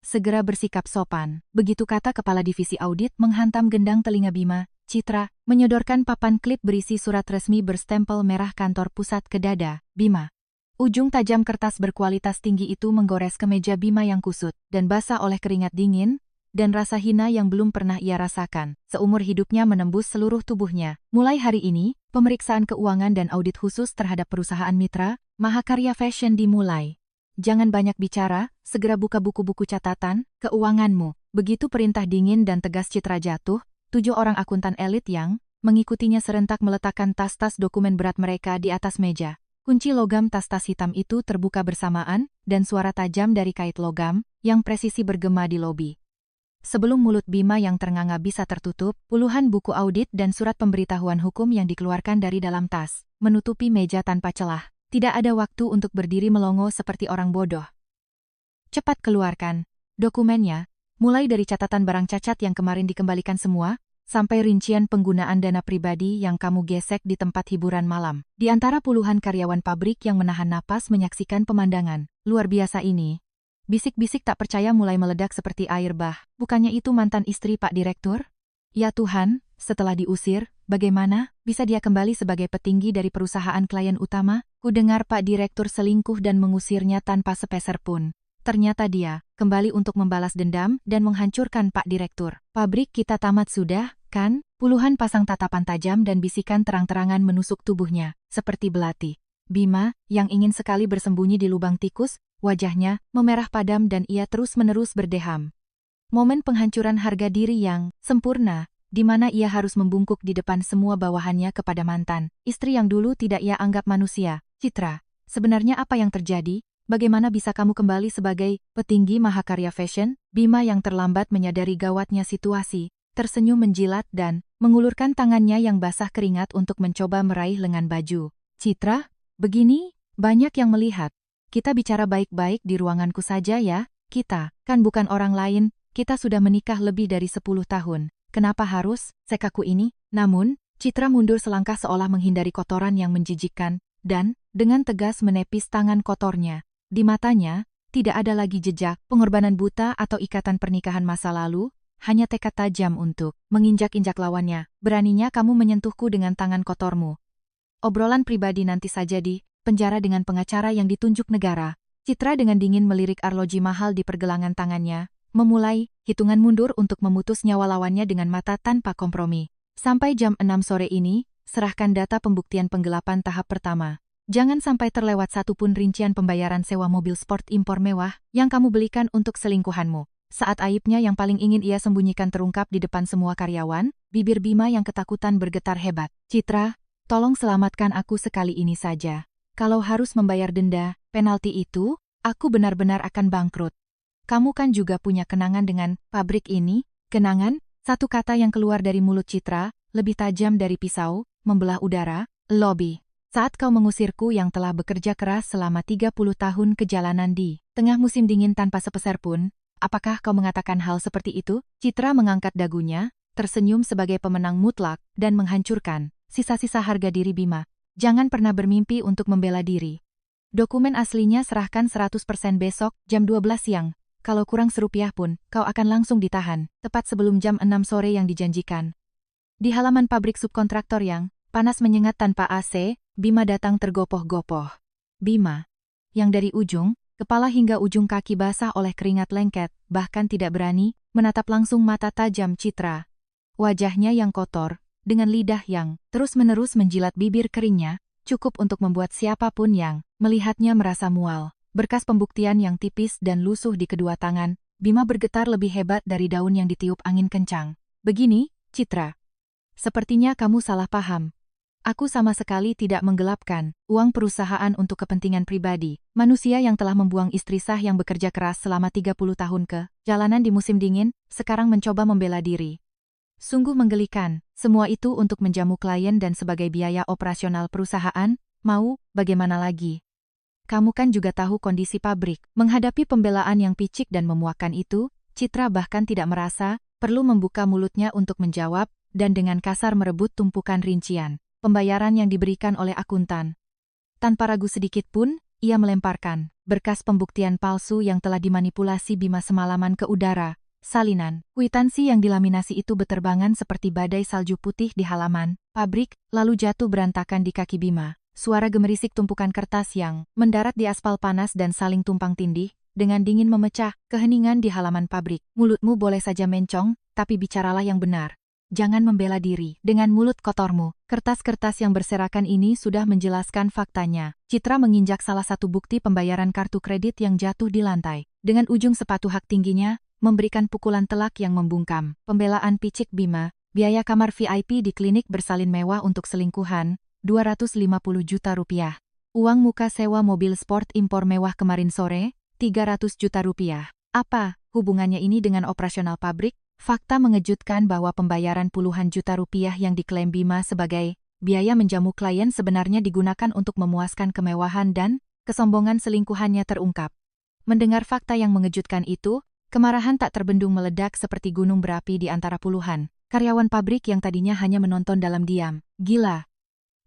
Segera bersikap sopan, begitu kata kepala divisi audit menghantam gendang telinga Bima. Citra menyodorkan papan klip berisi surat resmi berstempel merah kantor pusat ke dada Bima. Ujung tajam kertas berkualitas tinggi itu menggores kemeja Bima yang kusut dan basah oleh keringat dingin, dan rasa hina yang belum pernah ia rasakan seumur hidupnya menembus seluruh tubuhnya. Mulai hari ini, pemeriksaan keuangan dan audit khusus terhadap perusahaan mitra Mahakarya Fashion dimulai. Jangan banyak bicara, segera buka buku-buku catatan keuanganmu. Begitu perintah dingin dan tegas Citra jatuh, 7 orang akuntan elit yang mengikutinya serentak meletakkan tas-tas dokumen berat mereka di atas meja. Kunci logam tas-tas hitam itu terbuka bersamaan, dan suara tajam dari kait logam yang presisi bergema di lobi. Sebelum mulut Bima yang ternganga bisa tertutup, puluhan buku audit dan surat pemberitahuan hukum yang dikeluarkan dari dalam tas menutupi meja tanpa celah. Tidak ada waktu untuk berdiri melongo seperti orang bodoh. Cepat keluarkan dokumennya, mulai dari catatan barang cacat yang kemarin dikembalikan semua, sampai rincian penggunaan dana pribadi yang kamu gesek di tempat hiburan malam. Di antara puluhan karyawan pabrik yang menahan napas menyaksikan pemandangan luar biasa ini, bisik-bisik tak percaya mulai meledak seperti air bah. Bukannya itu mantan istri Pak Direktur? Ya Tuhan, setelah diusir, bagaimana bisa dia kembali sebagai petinggi dari perusahaan klien utama? Ku dengar Pak Direktur selingkuh dan mengusirnya tanpa sepeser pun. Ternyata dia kembali untuk membalas dendam dan menghancurkan Pak Direktur. Pabrik kita tamat sudah, kan? Puluhan pasang tatapan tajam dan bisikan terang-terangan menusuk tubuhnya, seperti belati. Bima, yang ingin sekali bersembunyi di lubang tikus, wajahnya memerah padam dan ia terus-menerus berdeham. Momen penghancuran harga diri yang sempurna, di mana ia harus membungkuk di depan semua bawahannya kepada mantan istri yang dulu tidak ia anggap manusia. Citra, sebenarnya apa yang terjadi? Bagaimana bisa kamu kembali sebagai petinggi Mahakarya Fashion? Bima yang terlambat menyadari gawatnya situasi, tersenyum menjilat dan mengulurkan tangannya yang basah keringat untuk mencoba meraih lengan baju. Citra, begini, banyak yang melihat. Kita bicara baik-baik di ruanganku saja ya, kita, kan bukan orang lain, kita sudah menikah lebih dari 10 tahun. Kenapa harus, sekaku ini? Namun, Citra mundur selangkah seolah menghindari kotoran yang menjijikkan, dan, dengan tegas menepis tangan kotornya. Di matanya, tidak ada lagi jejak, pengorbanan buta atau ikatan pernikahan masa lalu, hanya tekad tajam untuk menginjak-injak lawannya. Beraninya kamu menyentuhku dengan tangan kotormu. Obrolan pribadi nanti saja di penjara dengan pengacara yang ditunjuk negara. Citra dengan dingin melirik arloji mahal di pergelangan tangannya, memulai hitungan mundur untuk memutus nyawa lawannya dengan mata tanpa kompromi. Sampai jam 6 sore ini, serahkan data pembuktian penggelapan tahap pertama. Jangan sampai terlewat satupun rincian pembayaran sewa mobil sport impor mewah yang kamu belikan untuk selingkuhanmu. Saat aibnya yang paling ingin ia sembunyikan terungkap di depan semua karyawan, bibir Bima yang ketakutan bergetar hebat. Citra, tolong selamatkan aku sekali ini saja. Kalau harus membayar denda, penalti itu, aku benar-benar akan bangkrut. Kamu kan juga punya kenangan dengan pabrik ini? Kenangan? Satu kata yang keluar dari mulut Citra, lebih tajam dari pisau, membelah udara. Lobby. Saat kau mengusirku yang telah bekerja keras selama 30 tahun kejalanan di tengah musim dingin tanpa sepeser pun, apakah kau mengatakan hal seperti itu? Citra mengangkat dagunya, tersenyum sebagai pemenang mutlak, dan menghancurkan sisa-sisa harga diri Bima. Jangan pernah bermimpi untuk membela diri. Dokumen aslinya serahkan 100% besok, jam 12 siang. Kalau kurang serupiah pun, kau akan langsung ditahan, tepat sebelum jam 6 sore yang dijanjikan. Di halaman pabrik subkontraktor yang panas menyengat tanpa AC, Bima datang tergopoh-gopoh. Bima, yang dari ujung kepala hingga ujung kaki basah oleh keringat lengket, bahkan tidak berani menatap langsung mata tajam Citra. Wajahnya yang kotor, dengan lidah yang terus-menerus menjilat bibir keringnya, cukup untuk membuat siapapun yang melihatnya merasa mual. Berkas pembuktian yang tipis dan lusuh di kedua tangan, Bima bergetar lebih hebat dari daun yang ditiup angin kencang. Begini, Citra. Sepertinya kamu salah paham. Aku sama sekali tidak menggelapkan uang perusahaan untuk kepentingan pribadi. Manusia yang telah membuang istri sah yang bekerja keras selama 30 tahun ke jalanan di musim dingin, sekarang mencoba membela diri. Sungguh menggelikan, semua itu untuk menjamu klien dan sebagai biaya operasional perusahaan, mau, bagaimana lagi? Kamu kan juga tahu kondisi pabrik. Menghadapi pembelaan yang picik dan memuakkan itu, Citra bahkan tidak merasa perlu membuka mulutnya untuk menjawab, dan dengan kasar merebut tumpukan rincian pembayaran yang diberikan oleh akuntan. Tanpa ragu sedikit pun, ia melemparkan berkas pembuktian palsu yang telah dimanipulasi Bima semalaman ke udara. Salinan kwitansi yang dilaminasi itu beterbangan seperti badai salju putih di halaman pabrik, lalu jatuh berantakan di kaki Bima. Suara gemerisik tumpukan kertas yang mendarat di aspal panas dan saling tumpang tindih, dengan dingin memecah keheningan di halaman pabrik. Mulutmu boleh saja mencong, tapi bicaralah yang benar. Jangan membela diri dengan mulut kotormu. Kertas-kertas yang berserakan ini sudah menjelaskan faktanya. Citra menginjak salah satu bukti pembayaran kartu kredit yang jatuh di lantai. Dengan ujung sepatu hak tingginya, memberikan pukulan telak yang membungkam. Pembelaan picik Bima, biaya kamar VIP di klinik bersalin mewah untuk selingkuhan, 250 juta rupiah. Uang muka sewa mobil sport impor mewah kemarin sore, 300 juta rupiah. Apa hubungannya ini dengan operasional pabrik? Fakta mengejutkan bahwa pembayaran puluhan juta rupiah yang diklaim Bima sebagai biaya menjamu klien sebenarnya digunakan untuk memuaskan kemewahan dan kesombongan selingkuhannya terungkap. Mendengar fakta yang mengejutkan itu, kemarahan tak terbendung meledak seperti gunung berapi di antara puluhan karyawan pabrik yang tadinya hanya menonton dalam diam. Gila.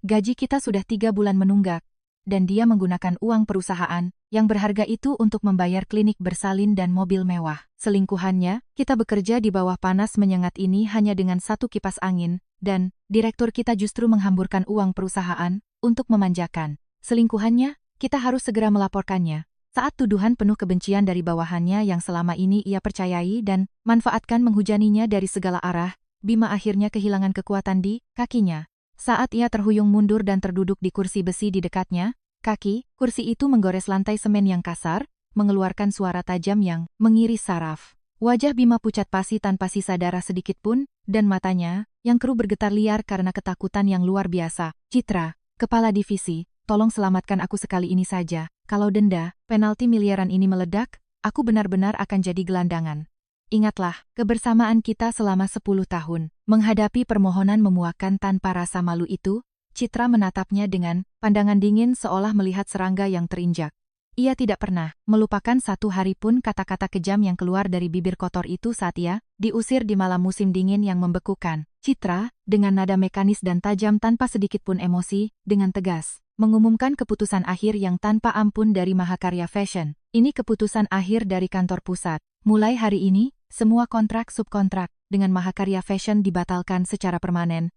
Gaji kita sudah 3 bulan menunggak, dan dia menggunakan uang perusahaan yang berharga itu untuk membayar klinik bersalin dan mobil mewah. Selingkuhannya, kita bekerja di bawah panas menyengat ini hanya dengan satu kipas angin, dan direktur kita justru menghamburkan uang perusahaan untuk memanjakan. Selingkuhannya, kita harus segera melaporkannya. Saat tuduhan penuh kebencian dari bawahannya yang selama ini ia percayai dan manfaatkan menghujaninya dari segala arah, Bima akhirnya kehilangan kekuatan di kakinya. Saat ia terhuyung mundur dan terduduk di kursi besi di dekatnya, kursi itu menggores lantai semen yang kasar, mengeluarkan suara tajam yang mengiris saraf. Wajah Bima pucat pasi tanpa sisa darah sedikit pun, dan matanya, yang keruh bergetar liar karena ketakutan yang luar biasa. Citra, kepala divisi, tolong selamatkan aku sekali ini saja. Kalau denda, penalti miliaran ini meledak, aku benar-benar akan jadi gelandangan. Ingatlah, kebersamaan kita selama 10 tahun. Menghadapi permohonan memuakan tanpa rasa malu itu, Citra menatapnya dengan pandangan dingin seolah melihat serangga yang terinjak. Ia tidak pernah melupakan satu hari pun kata-kata kejam yang keluar dari bibir kotor itu saat ia diusir di malam musim dingin yang membekukan. Citra, dengan nada mekanis dan tajam tanpa sedikit pun emosi, dengan tegas mengumumkan keputusan akhir yang tanpa ampun dari Mahakarya Fashion. Ini keputusan akhir dari kantor pusat. Mulai hari ini, semua kontrak subkontrak dengan Mahakarya Fashion dibatalkan secara permanen.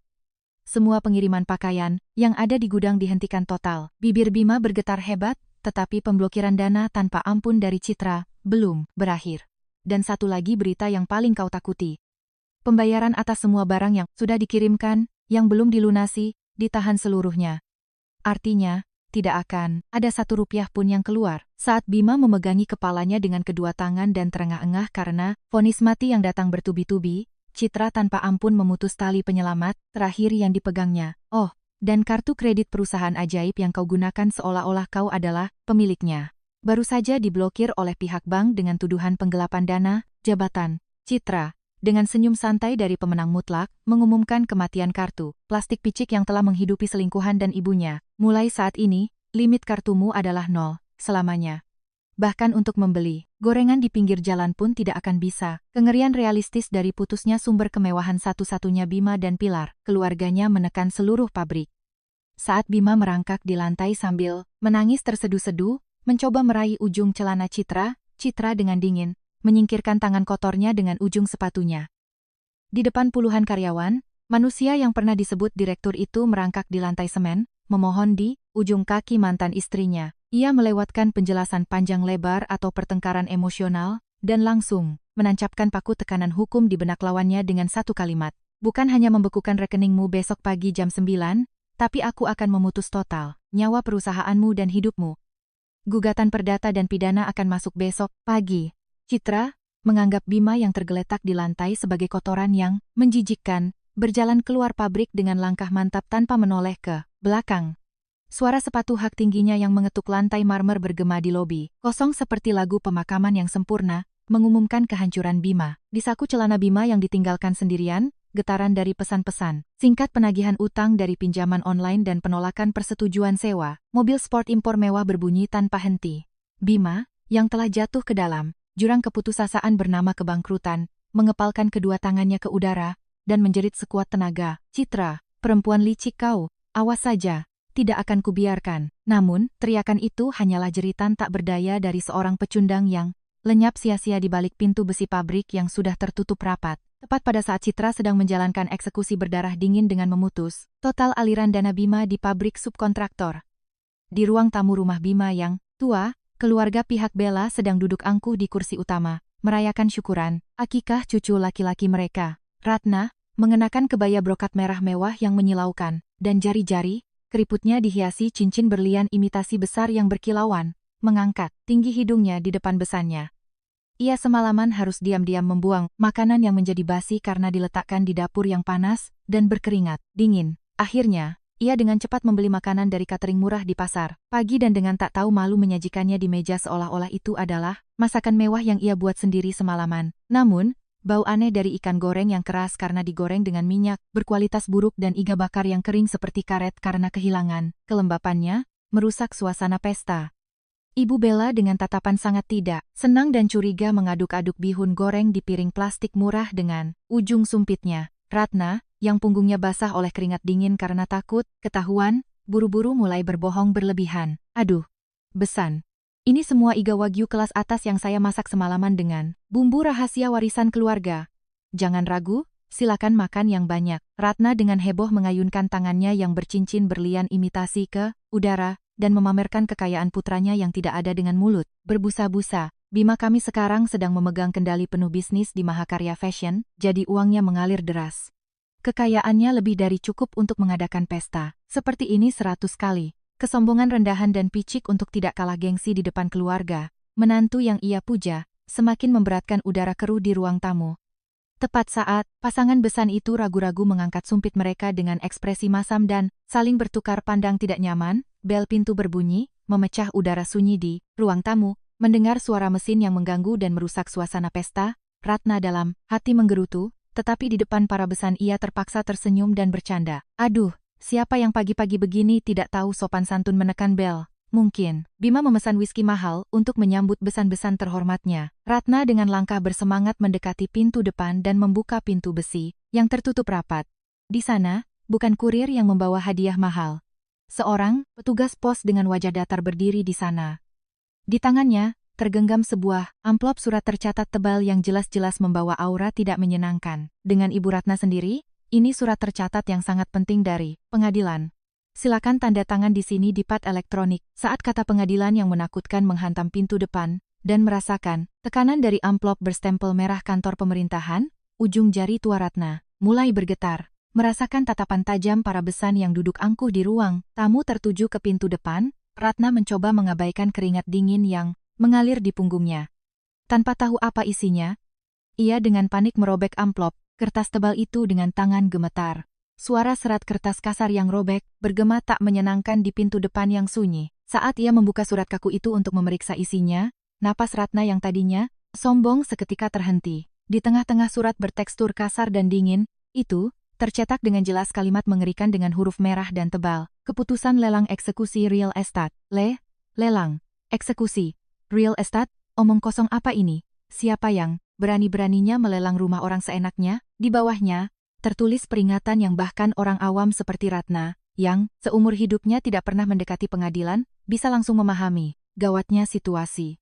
Semua pengiriman pakaian yang ada di gudang dihentikan total. Bibir Bima bergetar hebat, tetapi pemblokiran dana tanpa ampun dari Citra belum berakhir. Dan satu lagi berita yang paling kau takuti. Pembayaran atas semua barang yang sudah dikirimkan, yang belum dilunasi, ditahan seluruhnya. Artinya, tidak akan ada Rp1 pun yang keluar. Saat Bima memegangi kepalanya dengan kedua tangan dan terengah-engah karena vonis mati yang datang bertubi-tubi, Citra tanpa ampun memutus tali penyelamat terakhir yang dipegangnya. Oh, dan kartu kredit perusahaan ajaib yang kau gunakan seolah-olah kau adalah pemiliknya. Baru saja diblokir oleh pihak bank dengan tuduhan penggelapan dana, jabatan. Citra, dengan senyum santai dari pemenang mutlak, mengumumkan kematian kartu plastik picik yang telah menghidupi selingkuhan dan ibunya. Mulai saat ini, limit kartumu adalah 0, selamanya. Bahkan untuk membeli gorengan di pinggir jalan pun tidak akan bisa. Kengerian realistis dari putusnya sumber kemewahan satu-satunya Bima dan Pilar, keluarganya menekan seluruh pabrik. Saat Bima merangkak di lantai sambil menangis terseduh-seduh, mencoba meraih ujung celana Citra, Citra dengan dingin menyingkirkan tangan kotornya dengan ujung sepatunya. Di depan puluhan karyawan, manusia yang pernah disebut direktur itu merangkak di lantai semen, memohon di ujung kaki mantan istrinya. Ia melewatkan penjelasan panjang lebar atau pertengkaran emosional, dan langsung menancapkan paku tekanan hukum di benak lawannya dengan satu kalimat. Bukan hanya membekukan rekeningmu besok pagi jam 9, tapi aku akan memutus total nyawa perusahaanmu dan hidupmu. Gugatan perdata dan pidana akan masuk besok pagi. Citra menganggap Bima yang tergeletak di lantai sebagai kotoran yang menjijikkan, berjalan keluar pabrik dengan langkah mantap tanpa menoleh ke belakang. Suara sepatu hak tingginya yang mengetuk lantai marmer bergema di lobi, kosong seperti lagu pemakaman yang sempurna, mengumumkan kehancuran Bima. Di saku celana Bima yang ditinggalkan sendirian, getaran dari pesan-pesan singkat penagihan utang dari pinjaman online dan penolakan persetujuan sewa mobil sport impor mewah berbunyi tanpa henti. Bima, yang telah jatuh ke dalam jurang keputusasaan bernama kebangkrutan, mengepalkan kedua tangannya ke udara, dan menjerit sekuat tenaga. Citra, perempuan licik kau, awas saja, tidak akan kubiarkan. Namun, teriakan itu hanyalah jeritan tak berdaya dari seorang pecundang yang lenyap sia-sia di balik pintu besi pabrik yang sudah tertutup rapat. Tepat pada saat Citra sedang menjalankan eksekusi berdarah dingin dengan memutus total aliran dana Bima di pabrik subkontraktor. Di ruang tamu rumah Bima yang tua, keluarga pihak Bella sedang duduk angkuh di kursi utama, merayakan syukuran, akikah cucu laki-laki mereka. Ratna, mengenakan kebaya brokat merah mewah yang menyilaukan, dan jari-jari, keriputnya dihiasi cincin berlian imitasi besar yang berkilauan, mengangkat tinggi hidungnya di depan besannya. Ia semalaman harus diam-diam membuang makanan yang menjadi basi karena diletakkan di dapur yang panas dan berkeringat dingin. Akhirnya, ia dengan cepat membeli makanan dari catering murah di pasar pagi dan dengan tak tahu malu menyajikannya di meja seolah-olah itu adalah masakan mewah yang ia buat sendiri semalaman. Namun, bau aneh dari ikan goreng yang keras karena digoreng dengan minyak berkualitas buruk dan iga bakar yang kering seperti karet karena kehilangan kelembapannya, merusak suasana pesta. Ibu Bella dengan tatapan sangat tidak senang dan curiga mengaduk-aduk bihun goreng di piring plastik murah dengan ujung sumpitnya. Ratna, yang punggungnya basah oleh keringat dingin karena takut ketahuan, buru-buru mulai berbohong berlebihan. Aduh, besan. Ini semua iga wagyu kelas atas yang saya masak semalaman dengan bumbu rahasia warisan keluarga. Jangan ragu, silakan makan yang banyak. Ratna dengan heboh mengayunkan tangannya yang bercincin berlian imitasi ke udara, dan memamerkan kekayaan putranya yang tidak ada dengan mulut berbusa-busa. Bima kami sekarang sedang memegang kendali penuh bisnis di Mahakarya Fashion, jadi uangnya mengalir deras. Kekayaannya lebih dari cukup untuk mengadakan pesta seperti ini 100 kali. Kesombongan rendahan dan picik untuk tidak kalah gengsi di depan keluarga, menantu yang ia puja, semakin memberatkan udara keruh di ruang tamu. Tepat saat pasangan besan itu ragu-ragu mengangkat sumpit mereka dengan ekspresi masam dan saling bertukar pandang tidak nyaman, bel pintu berbunyi, memecah udara sunyi di ruang tamu. Mendengar suara mesin yang mengganggu dan merusak suasana pesta, Ratna dalam hati menggerutu, tetapi di depan para besan ia terpaksa tersenyum dan bercanda. Aduh, siapa yang pagi-pagi begini tidak tahu sopan santun menekan bel? Mungkin, Bima memesan whisky mahal untuk menyambut besan-besan terhormatnya. Ratna dengan langkah bersemangat mendekati pintu depan dan membuka pintu besi yang tertutup rapat. Di sana, bukan kurir yang membawa hadiah mahal. Seorang petugas pos dengan wajah datar berdiri di sana. Di tangannya, tergenggam sebuah amplop surat tercatat tebal yang jelas-jelas membawa aura tidak menyenangkan. Dengan Ibu Ratna sendiri, ini surat tercatat yang sangat penting dari pengadilan. Silakan tanda tangan di sini di pad elektronik. Saat kata pengadilan yang menakutkan menghantam pintu depan, dan merasakan tekanan dari amplop berstempel merah kantor pemerintahan, ujung jari tua Ratna mulai bergetar. Merasakan tatapan tajam para besan yang duduk angkuh di ruang tamu tertuju ke pintu depan, Ratna mencoba mengabaikan keringat dingin yang mengalir di punggungnya. Tanpa tahu apa isinya, ia dengan panik merobek amplop kertas tebal itu dengan tangan gemetar. Suara serat kertas kasar yang robek bergema tak menyenangkan di pintu depan yang sunyi. Saat ia membuka surat kaku itu untuk memeriksa isinya, napas Ratna yang tadinya sombong seketika terhenti. Di tengah-tengah surat bertekstur kasar dan dingin, itu tercetak dengan jelas kalimat mengerikan dengan huruf merah dan tebal. Keputusan lelang eksekusi real estate. Lelang eksekusi real estate? Omong kosong apa ini? Siapa yang berani-beraninya melelang rumah orang seenaknya? Di bawahnya tertulis peringatan yang bahkan orang awam seperti Ratna, yang seumur hidupnya tidak pernah mendekati pengadilan, bisa langsung memahami gawatnya situasi.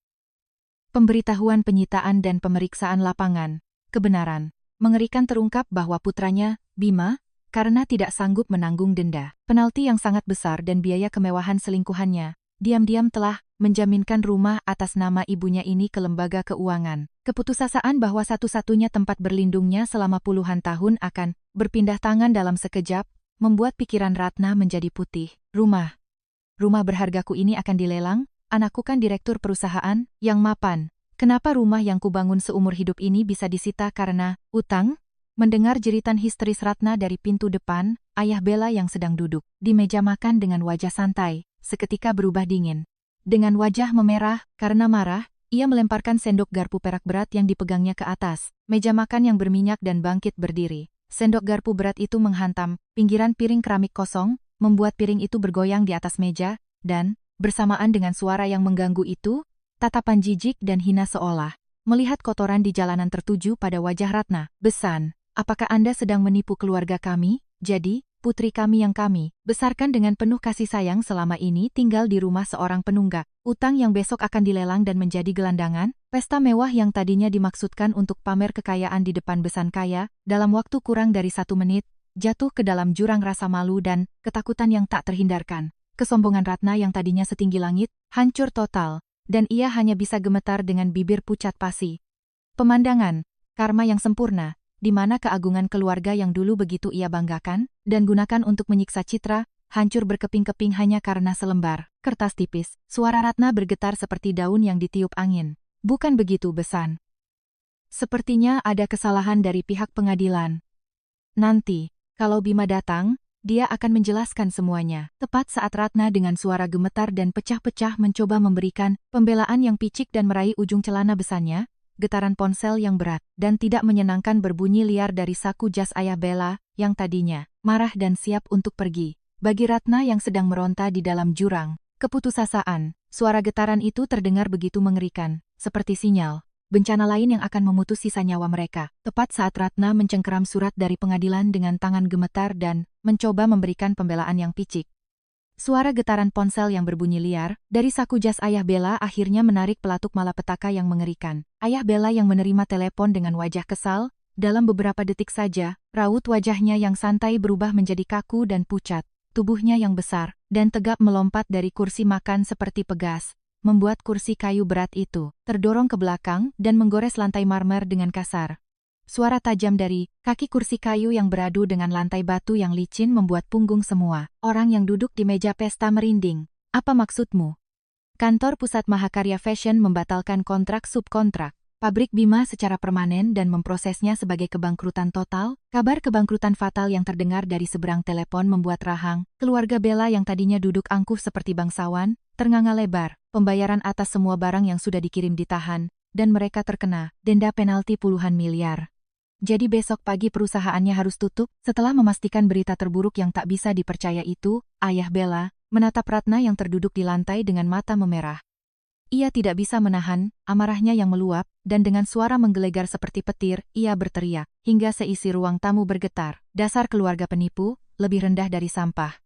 Pemberitahuan penyitaan dan pemeriksaan lapangan. Kebenaran mengerikan terungkap bahwa putranya, Bima, karena tidak sanggup menanggung denda, penalti yang sangat besar dan biaya kemewahan selingkuhannya, diam-diam telah menjaminkan rumah atas nama ibunya ini ke lembaga keuangan. Keputusasaan bahwa satu-satunya tempat berlindungnya selama puluhan tahun akan berpindah tangan dalam sekejap, membuat pikiran Ratna menjadi putih. Rumah berhargaku ini akan dilelang, anakku kan direktur perusahaan yang mapan. Kenapa rumah yang kubangun seumur hidup ini bisa disita karena utang? Mendengar jeritan histeris Ratna dari pintu depan, ayah Bella yang sedang duduk di meja makan dengan wajah santai, seketika berubah dingin. Dengan wajah memerah karena marah, ia melemparkan sendok garpu perak berat yang dipegangnya ke atas meja makan yang berminyak dan bangkit berdiri. Sendok garpu berat itu menghantam pinggiran piring keramik kosong, membuat piring itu bergoyang di atas meja, dan, bersamaan dengan suara yang mengganggu itu, tatapan jijik dan hina seolah melihat kotoran di jalanan tertuju pada wajah Ratna. Besan, apakah Anda sedang menipu keluarga kami? Jadi, putri kami yang kami besarkan dengan penuh kasih sayang selama ini tinggal di rumah seorang penunggak. Utang yang besok akan dilelang dan menjadi gelandangan, pesta mewah yang tadinya dimaksudkan untuk pamer kekayaan di depan besan kaya, dalam waktu kurang dari 1 menit, jatuh ke dalam jurang rasa malu dan ketakutan yang tak terhindarkan. Kesombongan Ratna yang tadinya setinggi langit, hancur total, dan ia hanya bisa gemetar dengan bibir pucat pasi. Pemandangan, karma yang sempurna, di mana keagungan keluarga yang dulu begitu ia banggakan, dan gunakan untuk menyiksa citra, hancur berkeping-keping hanya karena selembar kertas tipis. Suara Ratna bergetar seperti daun yang ditiup angin. Bukan begitu, besan. Sepertinya ada kesalahan dari pihak pengadilan. Nanti, kalau Bima datang, dia akan menjelaskan semuanya. Tepat saat Ratna dengan suara gemetar dan pecah-pecah mencoba memberikan pembelaan yang picik dan meraih ujung celana besannya, getaran ponsel yang berat dan tidak menyenangkan berbunyi liar dari saku jas ayah Bella, yang tadinya marah dan siap untuk pergi. Bagi Ratna yang sedang meronta di dalam jurang keputusasaan, suara getaran itu terdengar begitu mengerikan, seperti sinyal bencana lain yang akan memutus sisa nyawa mereka. Tepat saat Ratna mencengkeram surat dari pengadilan dengan tangan gemetar dan mencoba memberikan pembelaan yang picik. Suara getaran ponsel yang berbunyi liar dari saku jas ayah Bella akhirnya menarik pelatuk malapetaka yang mengerikan. Ayah Bella yang menerima telepon dengan wajah kesal, dalam beberapa detik saja, raut wajahnya yang santai berubah menjadi kaku dan pucat. Tubuhnya yang besar dan tegap melompat dari kursi makan seperti pegas, membuat kursi kayu berat itu terdorong ke belakang dan menggores lantai marmer dengan kasar. Suara tajam dari kaki kursi kayu yang beradu dengan lantai batu yang licin membuat punggung semua orang yang duduk di meja pesta merinding. Apa maksudmu? Kantor Pusat Mahakarya Fashion membatalkan kontrak subkontrak pabrik Bima secara permanen dan memprosesnya sebagai kebangkrutan total. Kabar kebangkrutan fatal yang terdengar dari seberang telepon membuat rahang keluarga Bella yang tadinya duduk angkuh seperti bangsawan ternganga lebar. Pembayaran atas semua barang yang sudah dikirim ditahan, dan mereka terkena denda penalti puluhan miliar. Jadi besok pagi perusahaannya harus tutup. Setelah memastikan berita terburuk yang tak bisa dipercaya itu, ayah Bella menatap Ratna yang terduduk di lantai dengan mata memerah. Ia tidak bisa menahan amarahnya yang meluap, dan dengan suara menggelegar seperti petir, ia berteriak, hingga seisi ruang tamu bergetar. Dasar keluarga penipu, lebih rendah dari sampah.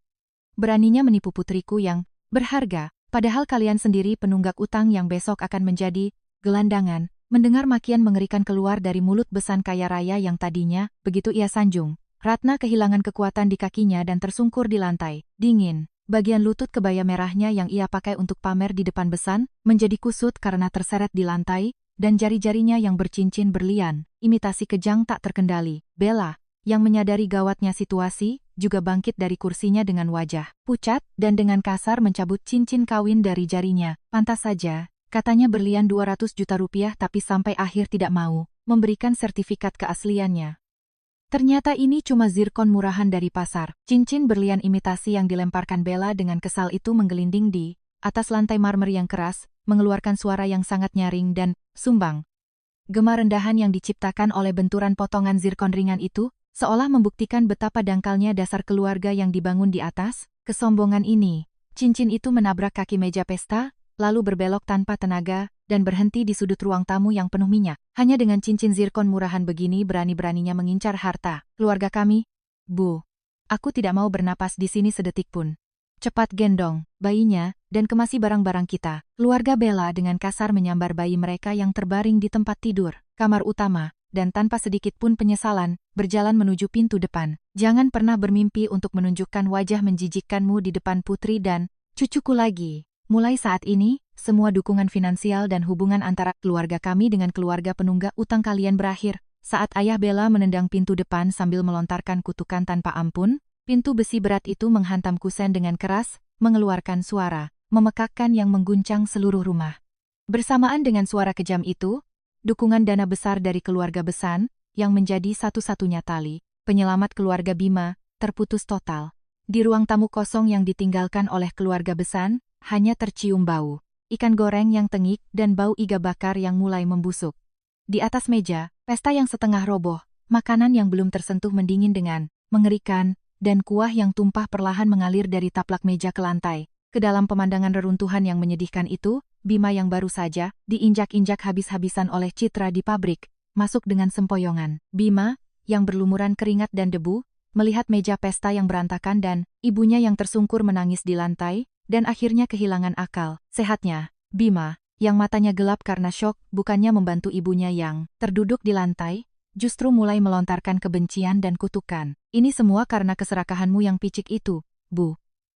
Beraninya menipu putriku yang berharga, padahal kalian sendiri penunggak utang yang besok akan menjadi gelandangan. Mendengar makian mengerikan keluar dari mulut besan kaya raya yang tadinya, begitu ia sanjung, Ratna kehilangan kekuatan di kakinya dan tersungkur di lantai. Dingin. Bagian lutut kebaya merahnya yang ia pakai untuk pamer di depan besan, menjadi kusut karena terseret di lantai, dan jari-jarinya yang bercincin berlian, imitasi kejang tak terkendali. Bella, yang menyadari gawatnya situasi, juga bangkit dari kursinya dengan wajah pucat, dan dengan kasar mencabut cincin kawin dari jarinya. Pantas saja, katanya berlian 200 juta rupiah tapi sampai akhir tidak mau memberikan sertifikat keasliannya. Ternyata ini cuma zirkon murahan dari pasar. Cincin berlian imitasi yang dilemparkan Bella dengan kesal itu menggelinding di atas lantai marmer yang keras, mengeluarkan suara yang sangat nyaring dan sumbang. Gema rendahan yang diciptakan oleh benturan potongan zirkon ringan itu, seolah membuktikan betapa dangkalnya dasar keluarga yang dibangun di atas kesombongan ini. Cincin itu menabrak kaki meja pesta, lalu berbelok tanpa tenaga, dan berhenti di sudut ruang tamu yang penuh minyak. Hanya dengan cincin zirkon murahan begini berani-beraninya mengincar harta keluarga kami. Bu, aku tidak mau bernapas di sini sedetik pun. Cepat gendong bayinya, dan kemasi barang-barang kita. Keluarga Bella dengan kasar menyambar bayi mereka yang terbaring di tempat tidur, kamar utama, dan tanpa sedikit pun penyesalan, berjalan menuju pintu depan. Jangan pernah bermimpi untuk menunjukkan wajah menjijikkanmu di depan putri dan cucuku lagi. Mulai saat ini, semua dukungan finansial dan hubungan antara keluarga kami dengan keluarga penunggak utang kalian berakhir. Saat ayah Bella menendang pintu depan sambil melontarkan kutukan tanpa ampun, pintu besi berat itu menghantam kusen dengan keras, mengeluarkan suara memekakkan yang mengguncang seluruh rumah. Bersamaan dengan suara kejam itu, dukungan dana besar dari keluarga Besan, yang menjadi satu-satunya tali penyelamat keluarga Bima, terputus total. Di ruang tamu kosong yang ditinggalkan oleh keluarga Besan, hanya tercium bau ikan goreng yang tengik dan bau iga bakar yang mulai membusuk. Di atas meja, pesta yang setengah roboh, makanan yang belum tersentuh mendingin dengan mengerikan, dan kuah yang tumpah perlahan mengalir dari taplak meja ke lantai. Ke dalam pemandangan reruntuhan yang menyedihkan itu, Bima yang baru saja diinjak-injak habis-habisan oleh Citra di pabrik, masuk dengan sempoyongan. Bima, yang berlumuran keringat dan debu, melihat meja pesta yang berantakan dan ibunya yang tersungkur menangis di lantai, dan akhirnya kehilangan akal sehatnya. Bima, yang matanya gelap karena syok, bukannya membantu ibunya yang terduduk di lantai, justru mulai melontarkan kebencian dan kutukan. Ini semua karena keserakahanmu yang picik itu, Bu.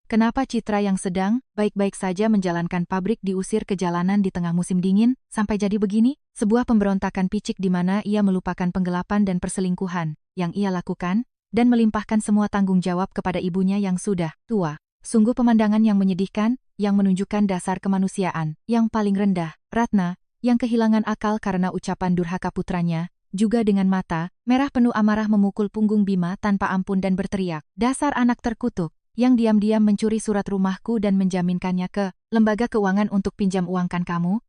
Kenapa Citra yang sedang baik-baik saja menjalankan pabrik diusir ke jalanan di tengah musim dingin, sampai jadi begini? Sebuah pemberontakan picik di mana ia melupakan penggelapan dan perselingkuhan yang ia lakukan, dan melimpahkan semua tanggung jawab kepada ibunya yang sudah tua. Sungguh pemandangan yang menyedihkan, yang menunjukkan dasar kemanusiaan yang paling rendah. Ratna, yang kehilangan akal karena ucapan durhaka putranya, juga dengan mata merah penuh amarah memukul punggung Bima tanpa ampun dan berteriak, "Dasar anak terkutuk, yang diam-diam mencuri surat rumahku dan menjaminkannya ke lembaga keuangan untuk pinjam uangkan kamu?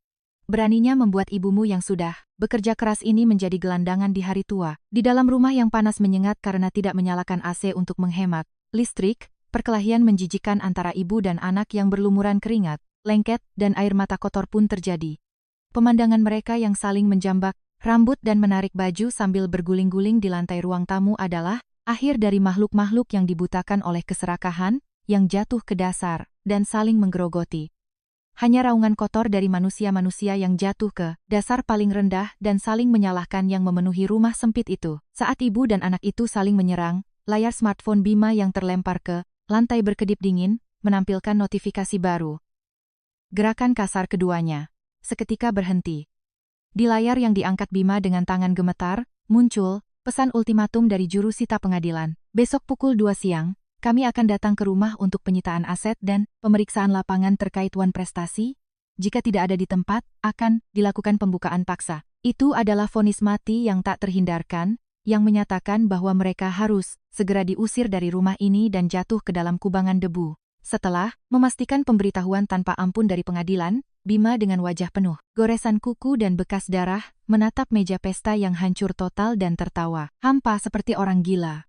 Beraninya membuat ibumu yang sudah bekerja keras ini menjadi gelandangan di hari tua, di dalam rumah yang panas menyengat karena tidak menyalakan AC untuk menghemat listrik." Perkelahian menjijikan antara ibu dan anak yang berlumuran keringat, lengket, dan air mata kotor pun terjadi. Pemandangan mereka yang saling menjambak rambut dan menarik baju sambil berguling-guling di lantai ruang tamu adalah akhir dari makhluk-makhluk yang dibutakan oleh keserakahan, yang jatuh ke dasar, dan saling menggerogoti. Hanya raungan kotor dari manusia-manusia yang jatuh ke dasar paling rendah dan saling menyalahkan yang memenuhi rumah sempit itu. Saat ibu dan anak itu saling menyerang, layar smartphone Bima yang terlempar ke lantai berkedip dingin, menampilkan notifikasi baru. Gerakan kasar keduanya seketika berhenti. Di layar yang diangkat Bima dengan tangan gemetar, muncul pesan ultimatum dari jurusita pengadilan. Besok pukul 2 siang, kami akan datang ke rumah untuk penyitaan aset dan pemeriksaan lapangan terkait Wan Prestasi. Jika tidak ada di tempat, akan dilakukan pembukaan paksa. Itu adalah vonis mati yang tak terhindarkan, yang menyatakan bahwa mereka harus segera diusir dari rumah ini dan jatuh ke dalam kubangan debu. Setelah memastikan pemberitahuan tanpa ampun dari pengadilan, Bima dengan wajah penuh goresan kuku dan bekas darah, menatap meja pesta yang hancur total dan tertawa. Hampa seperti orang gila.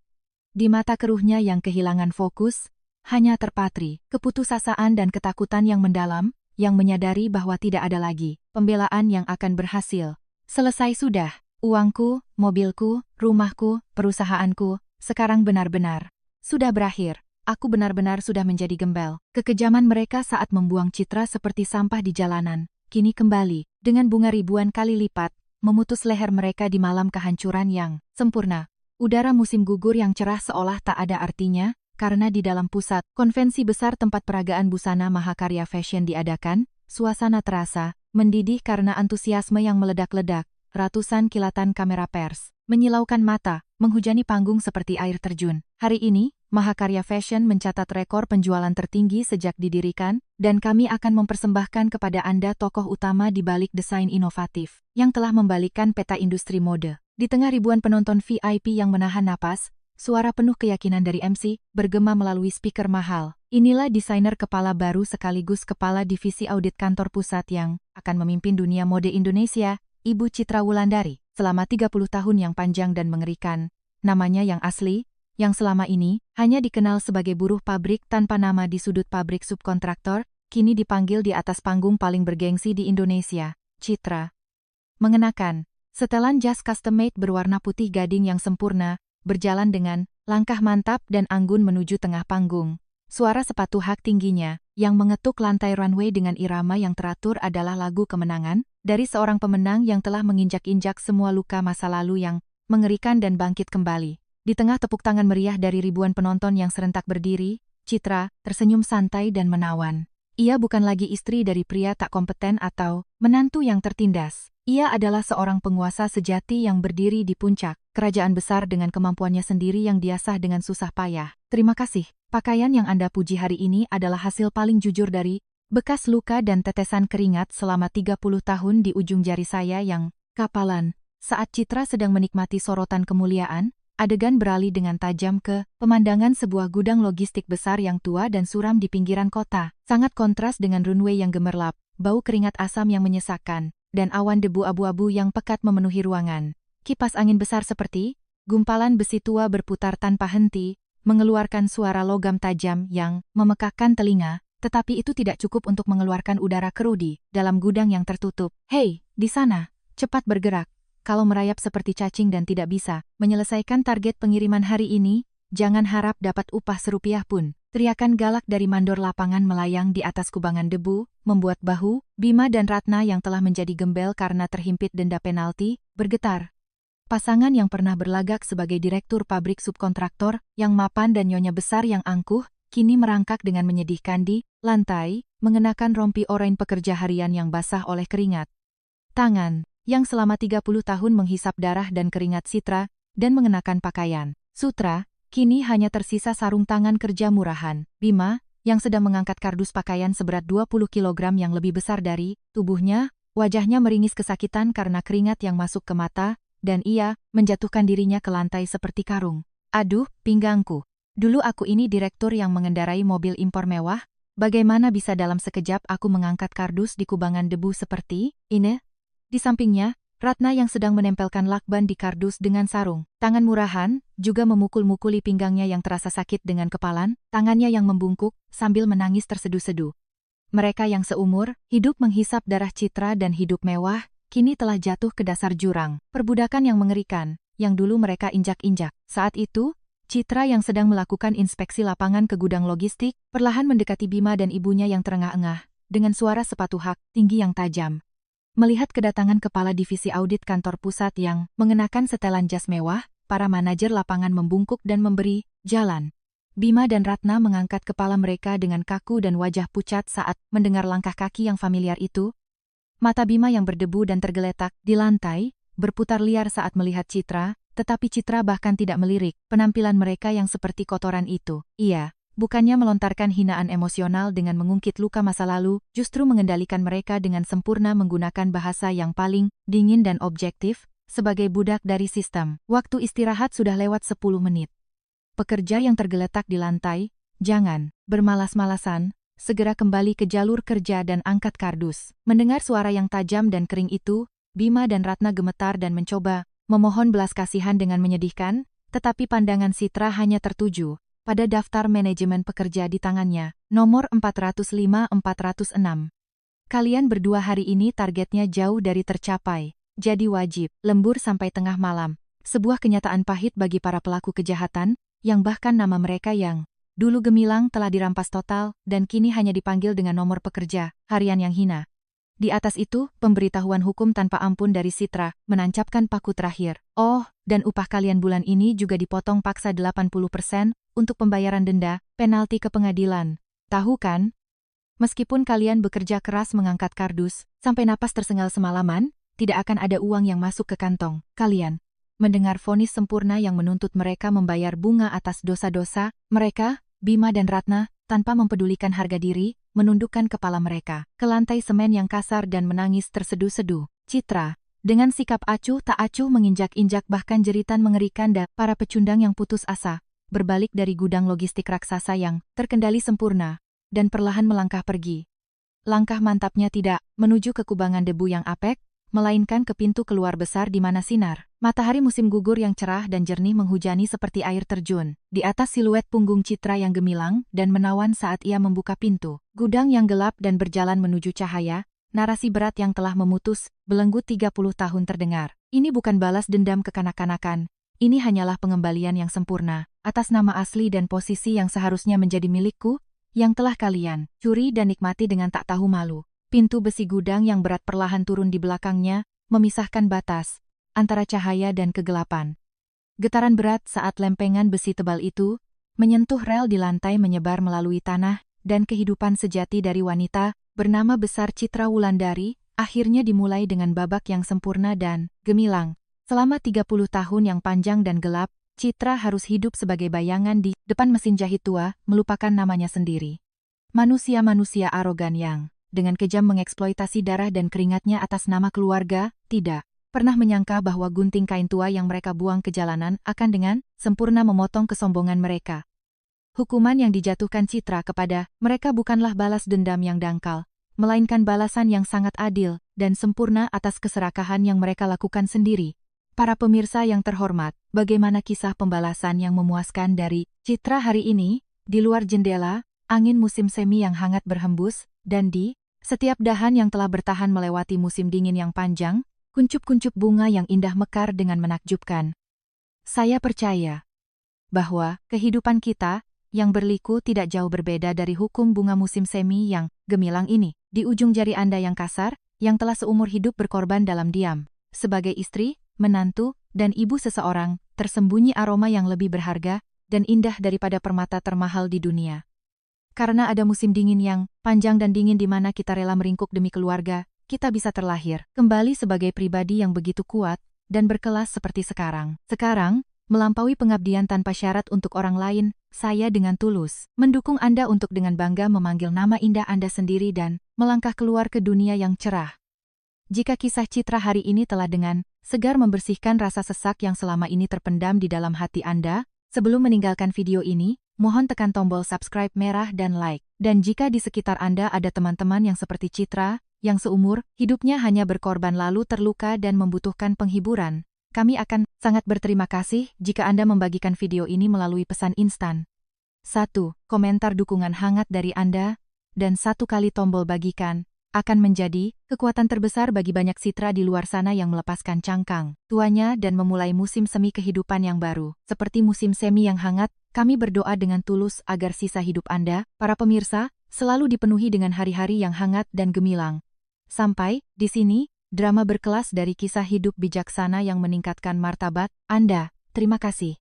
Di mata keruhnya yang kehilangan fokus, hanya terpatri keputusasaan dan ketakutan yang mendalam, yang menyadari bahwa tidak ada lagi pembelaan yang akan berhasil. Selesai sudah. Uangku, mobilku, rumahku, perusahaanku, sekarang benar-benar sudah berakhir. Aku benar-benar sudah menjadi gembel. Kekejaman mereka saat membuang Citra seperti sampah di jalanan, kini kembali, dengan bunga ribuan kali lipat, memutus leher mereka di malam kehancuran yang sempurna. Udara musim gugur yang cerah seolah tak ada artinya, karena di dalam pusat konvensi besar tempat peragaan busana Mahakarya Fashion diadakan, suasana terasa mendidih karena antusiasme yang meledak-ledak. Ratusan kilatan kamera pers menyilaukan mata, menghujani panggung seperti air terjun. Hari ini, Mahakarya Fashion mencatat rekor penjualan tertinggi sejak didirikan, dan kami akan mempersembahkan kepada Anda tokoh utama di balik desain inovatif yang telah membalikkan peta industri mode. Di tengah ribuan penonton VIP yang menahan napas, suara penuh keyakinan dari MC bergema melalui speaker mahal. Inilah desainer kepala baru sekaligus kepala divisi audit kantor pusat yang akan memimpin dunia mode Indonesia, Ibu Citra Wulandari. Selama 30 tahun yang panjang dan mengerikan, namanya yang asli, yang selama ini hanya dikenal sebagai buruh pabrik tanpa nama di sudut pabrik subkontraktor, kini dipanggil di atas panggung paling bergengsi di Indonesia, Citra. Mengenakan setelan jas custom-made berwarna putih gading yang sempurna, berjalan dengan langkah mantap dan anggun menuju tengah panggung. Suara sepatu hak tingginya, yang mengetuk lantai runway dengan irama yang teratur adalah lagu kemenangan, dari seorang pemenang yang telah menginjak-injak semua luka masa lalu yang mengerikan dan bangkit kembali. Di tengah tepuk tangan meriah dari ribuan penonton yang serentak berdiri, Citra tersenyum santai dan menawan. Ia bukan lagi istri dari pria tak kompeten atau menantu yang tertindas. Ia adalah seorang penguasa sejati yang berdiri di puncak kerajaan besar dengan kemampuannya sendiri yang diasah dengan susah payah. Terima kasih. Pakaian yang Anda puji hari ini adalah hasil paling jujur dari bekas luka dan tetesan keringat selama 30 tahun di ujung jari saya yang kapalan. Saat Citra sedang menikmati sorotan kemuliaan, adegan beralih dengan tajam ke pemandangan sebuah gudang logistik besar yang tua dan suram di pinggiran kota. Sangat kontras dengan runway yang gemerlap, bau keringat asam yang menyesakkan, dan awan debu abu-abu yang pekat memenuhi ruangan. Kipas angin besar seperti gumpalan besi tua berputar tanpa henti, mengeluarkan suara logam tajam yang memekakkan telinga, tetapi itu tidak cukup untuk mengeluarkan udara keruh di dalam gudang yang tertutup. Hei, di sana, cepat bergerak. Kalau merayap seperti cacing dan tidak bisa menyelesaikan target pengiriman hari ini, jangan harap dapat upah serupiah pun. Teriakan galak dari mandor lapangan melayang di atas kubangan debu, membuat bahu Bima dan Ratna yang telah menjadi gembel karena terhimpit denda penalti, bergetar. Pasangan yang pernah berlagak sebagai direktur pabrik subkontraktor, yang mapan dan nyonya besar yang angkuh, kini merangkak dengan menyedihkan di lantai, mengenakan rompi oranye pekerja harian yang basah oleh keringat. Tangan, yang selama 30 tahun menghisap darah dan keringat Citra, dan mengenakan pakaian sutra, kini hanya tersisa sarung tangan kerja murahan. Bima, yang sedang mengangkat kardus pakaian seberat 20 kg yang lebih besar dari tubuhnya, wajahnya meringis kesakitan karena keringat yang masuk ke mata, dan ia menjatuhkan dirinya ke lantai seperti karung. Aduh, pinggangku. Dulu aku ini direktur yang mengendarai mobil impor mewah, bagaimana bisa dalam sekejap aku mengangkat kardus di kubangan debu seperti ini? Di sampingnya, Ratna yang sedang menempelkan lakban di kardus dengan sarung tangan murahan, juga memukul-mukuli pinggangnya yang terasa sakit dengan kepalan, tangannya yang membungkuk, sambil menangis terseduh-seduh. Mereka yang seumur, hidup menghisap darah Citra dan hidup mewah, kini telah jatuh ke dasar jurang. Perbudakan yang mengerikan, yang dulu mereka injak-injak. Saat itu, Citra yang sedang melakukan inspeksi lapangan ke gudang logistik, perlahan mendekati Bima dan ibunya yang terengah-engah, dengan suara sepatu hak tinggi yang tajam. Melihat kedatangan kepala divisi audit kantor pusat yang mengenakan setelan jas mewah, para manajer lapangan membungkuk dan memberi jalan. Bima dan Ratna mengangkat kepala mereka dengan kaku dan wajah pucat saat mendengar langkah kaki yang familiar itu. Mata Bima yang berdebu dan tergeletak di lantai, berputar liar saat melihat Citra, tetapi Citra bahkan tidak melirik penampilan mereka yang seperti kotoran itu. Ia, bukannya melontarkan hinaan emosional dengan mengungkit luka masa lalu, justru mengendalikan mereka dengan sempurna menggunakan bahasa yang paling dingin dan objektif, sebagai budak dari sistem. Waktu istirahat sudah lewat 10 menit. Pekerja yang tergeletak di lantai, jangan bermalas-malasan, segera kembali ke jalur kerja dan angkat kardus. Mendengar suara yang tajam dan kering itu, Bima dan Ratna gemetar dan mencoba memohon belas kasihan dengan menyedihkan, tetapi pandangan Citra hanya tertuju pada daftar manajemen pekerja di tangannya, nomor 405-406. Kalian berdua hari ini targetnya jauh dari tercapai, jadi wajib lembur sampai tengah malam. Sebuah kenyataan pahit bagi para pelaku kejahatan, yang bahkan nama mereka yang dulu gemilang telah dirampas total dan kini hanya dipanggil dengan nomor pekerja harian yang hina. Di atas itu, pemberitahuan hukum tanpa ampun dari Citra menancapkan paku terakhir. Oh, dan upah kalian bulan ini juga dipotong paksa 80% untuk pembayaran denda, penalti ke pengadilan. Tahu kan? Meskipun kalian bekerja keras mengangkat kardus, sampai napas tersengal semalaman, tidak akan ada uang yang masuk ke kantong kalian. Mendengar vonis sempurna yang menuntut mereka membayar bunga atas dosa-dosa, mereka, Bima dan Ratna, tanpa mempedulikan harga diri, menundukkan kepala mereka ke lantai semen yang kasar dan menangis terseduh-seduh. Citra, dengan sikap acuh tak acuh menginjak-injak bahkan jeritan mengerikan para pecundang yang putus asa, berbalik dari gudang logistik raksasa yang terkendali sempurna, dan perlahan melangkah pergi. Langkah mantapnya tidak menuju ke kubangan debu yang apek, melainkan ke pintu keluar besar di mana sinar matahari musim gugur yang cerah dan jernih menghujani seperti air terjun. Di atas siluet punggung Citra yang gemilang dan menawan saat ia membuka pintu gudang yang gelap dan berjalan menuju cahaya, narasi berat yang telah memutus belenggu 30 tahun terdengar. Ini bukan balas dendam kekanak-kanakan, ini hanyalah pengembalian yang sempurna atas nama asli dan posisi yang seharusnya menjadi milikku, yang telah kalian curi dan nikmati dengan tak tahu malu. Pintu besi gudang yang berat perlahan turun di belakangnya, memisahkan batas antara cahaya dan kegelapan. Getaran berat saat lempengan besi tebal itu menyentuh rel di lantai menyebar melalui tanah, dan kehidupan sejati dari wanita bernama besar Citra Wulandari akhirnya dimulai dengan babak yang sempurna dan gemilang. Selama 30 tahun yang panjang dan gelap, Citra harus hidup sebagai bayangan di depan mesin jahit tua, melupakan namanya sendiri. Manusia-manusia arogan yang dengan kejam mengeksploitasi darah dan keringatnya atas nama keluarga, tidak pernah menyangka bahwa gunting kain tua yang mereka buang ke jalanan akan dengan sempurna memotong kesombongan mereka. Hukuman yang dijatuhkan Citra kepada mereka bukanlah balas dendam yang dangkal, melainkan balasan yang sangat adil dan sempurna atas keserakahan yang mereka lakukan sendiri. Para pemirsa yang terhormat, bagaimana kisah pembalasan yang memuaskan dari Citra hari ini? Di luar jendela, angin musim semi yang hangat berhembus, dan di setiap dahan yang telah bertahan melewati musim dingin yang panjang, kuncup-kuncup bunga yang indah mekar dengan menakjubkan. Saya percaya bahwa kehidupan kita yang berliku tidak jauh berbeda dari hukum bunga musim semi yang gemilang ini. Di ujung jari Anda yang kasar, yang telah seumur hidup berkorban dalam diam, sebagai istri, menantu, dan ibu seseorang, tersembunyi aroma yang lebih berharga dan indah daripada permata termahal di dunia. Karena ada musim dingin yang panjang dan dingin di mana kita rela meringkuk demi keluarga, kita bisa terlahir kembali sebagai pribadi yang begitu kuat dan berkelas seperti sekarang. Sekarang, melampaui pengabdian tanpa syarat untuk orang lain, saya dengan tulus mendukung Anda untuk dengan bangga memanggil nama indah Anda sendiri dan melangkah keluar ke dunia yang cerah. Jika kisah Citra hari ini telah dengan segar membersihkan rasa sesak yang selama ini terpendam di dalam hati Anda, sebelum meninggalkan video ini, mohon tekan tombol subscribe merah dan like. Dan jika di sekitar Anda ada teman-teman yang seperti Citra, yang seumur hidupnya hanya berkorban lalu terluka dan membutuhkan penghiburan, kami akan sangat berterima kasih jika Anda membagikan video ini melalui pesan instan. 1. Komentar dukungan hangat dari Anda, dan 1 kali tombol bagikan, akan menjadi kekuatan terbesar bagi banyak Citra di luar sana yang melepaskan cangkang tuanya dan memulai musim semi kehidupan yang baru. Seperti musim semi yang hangat, kami berdoa dengan tulus agar sisa hidup Anda, para pemirsa, selalu dipenuhi dengan hari-hari yang hangat dan gemilang. Sampai di sini, drama berkelas dari kisah hidup bijaksana yang meningkatkan martabat Anda. Terima kasih.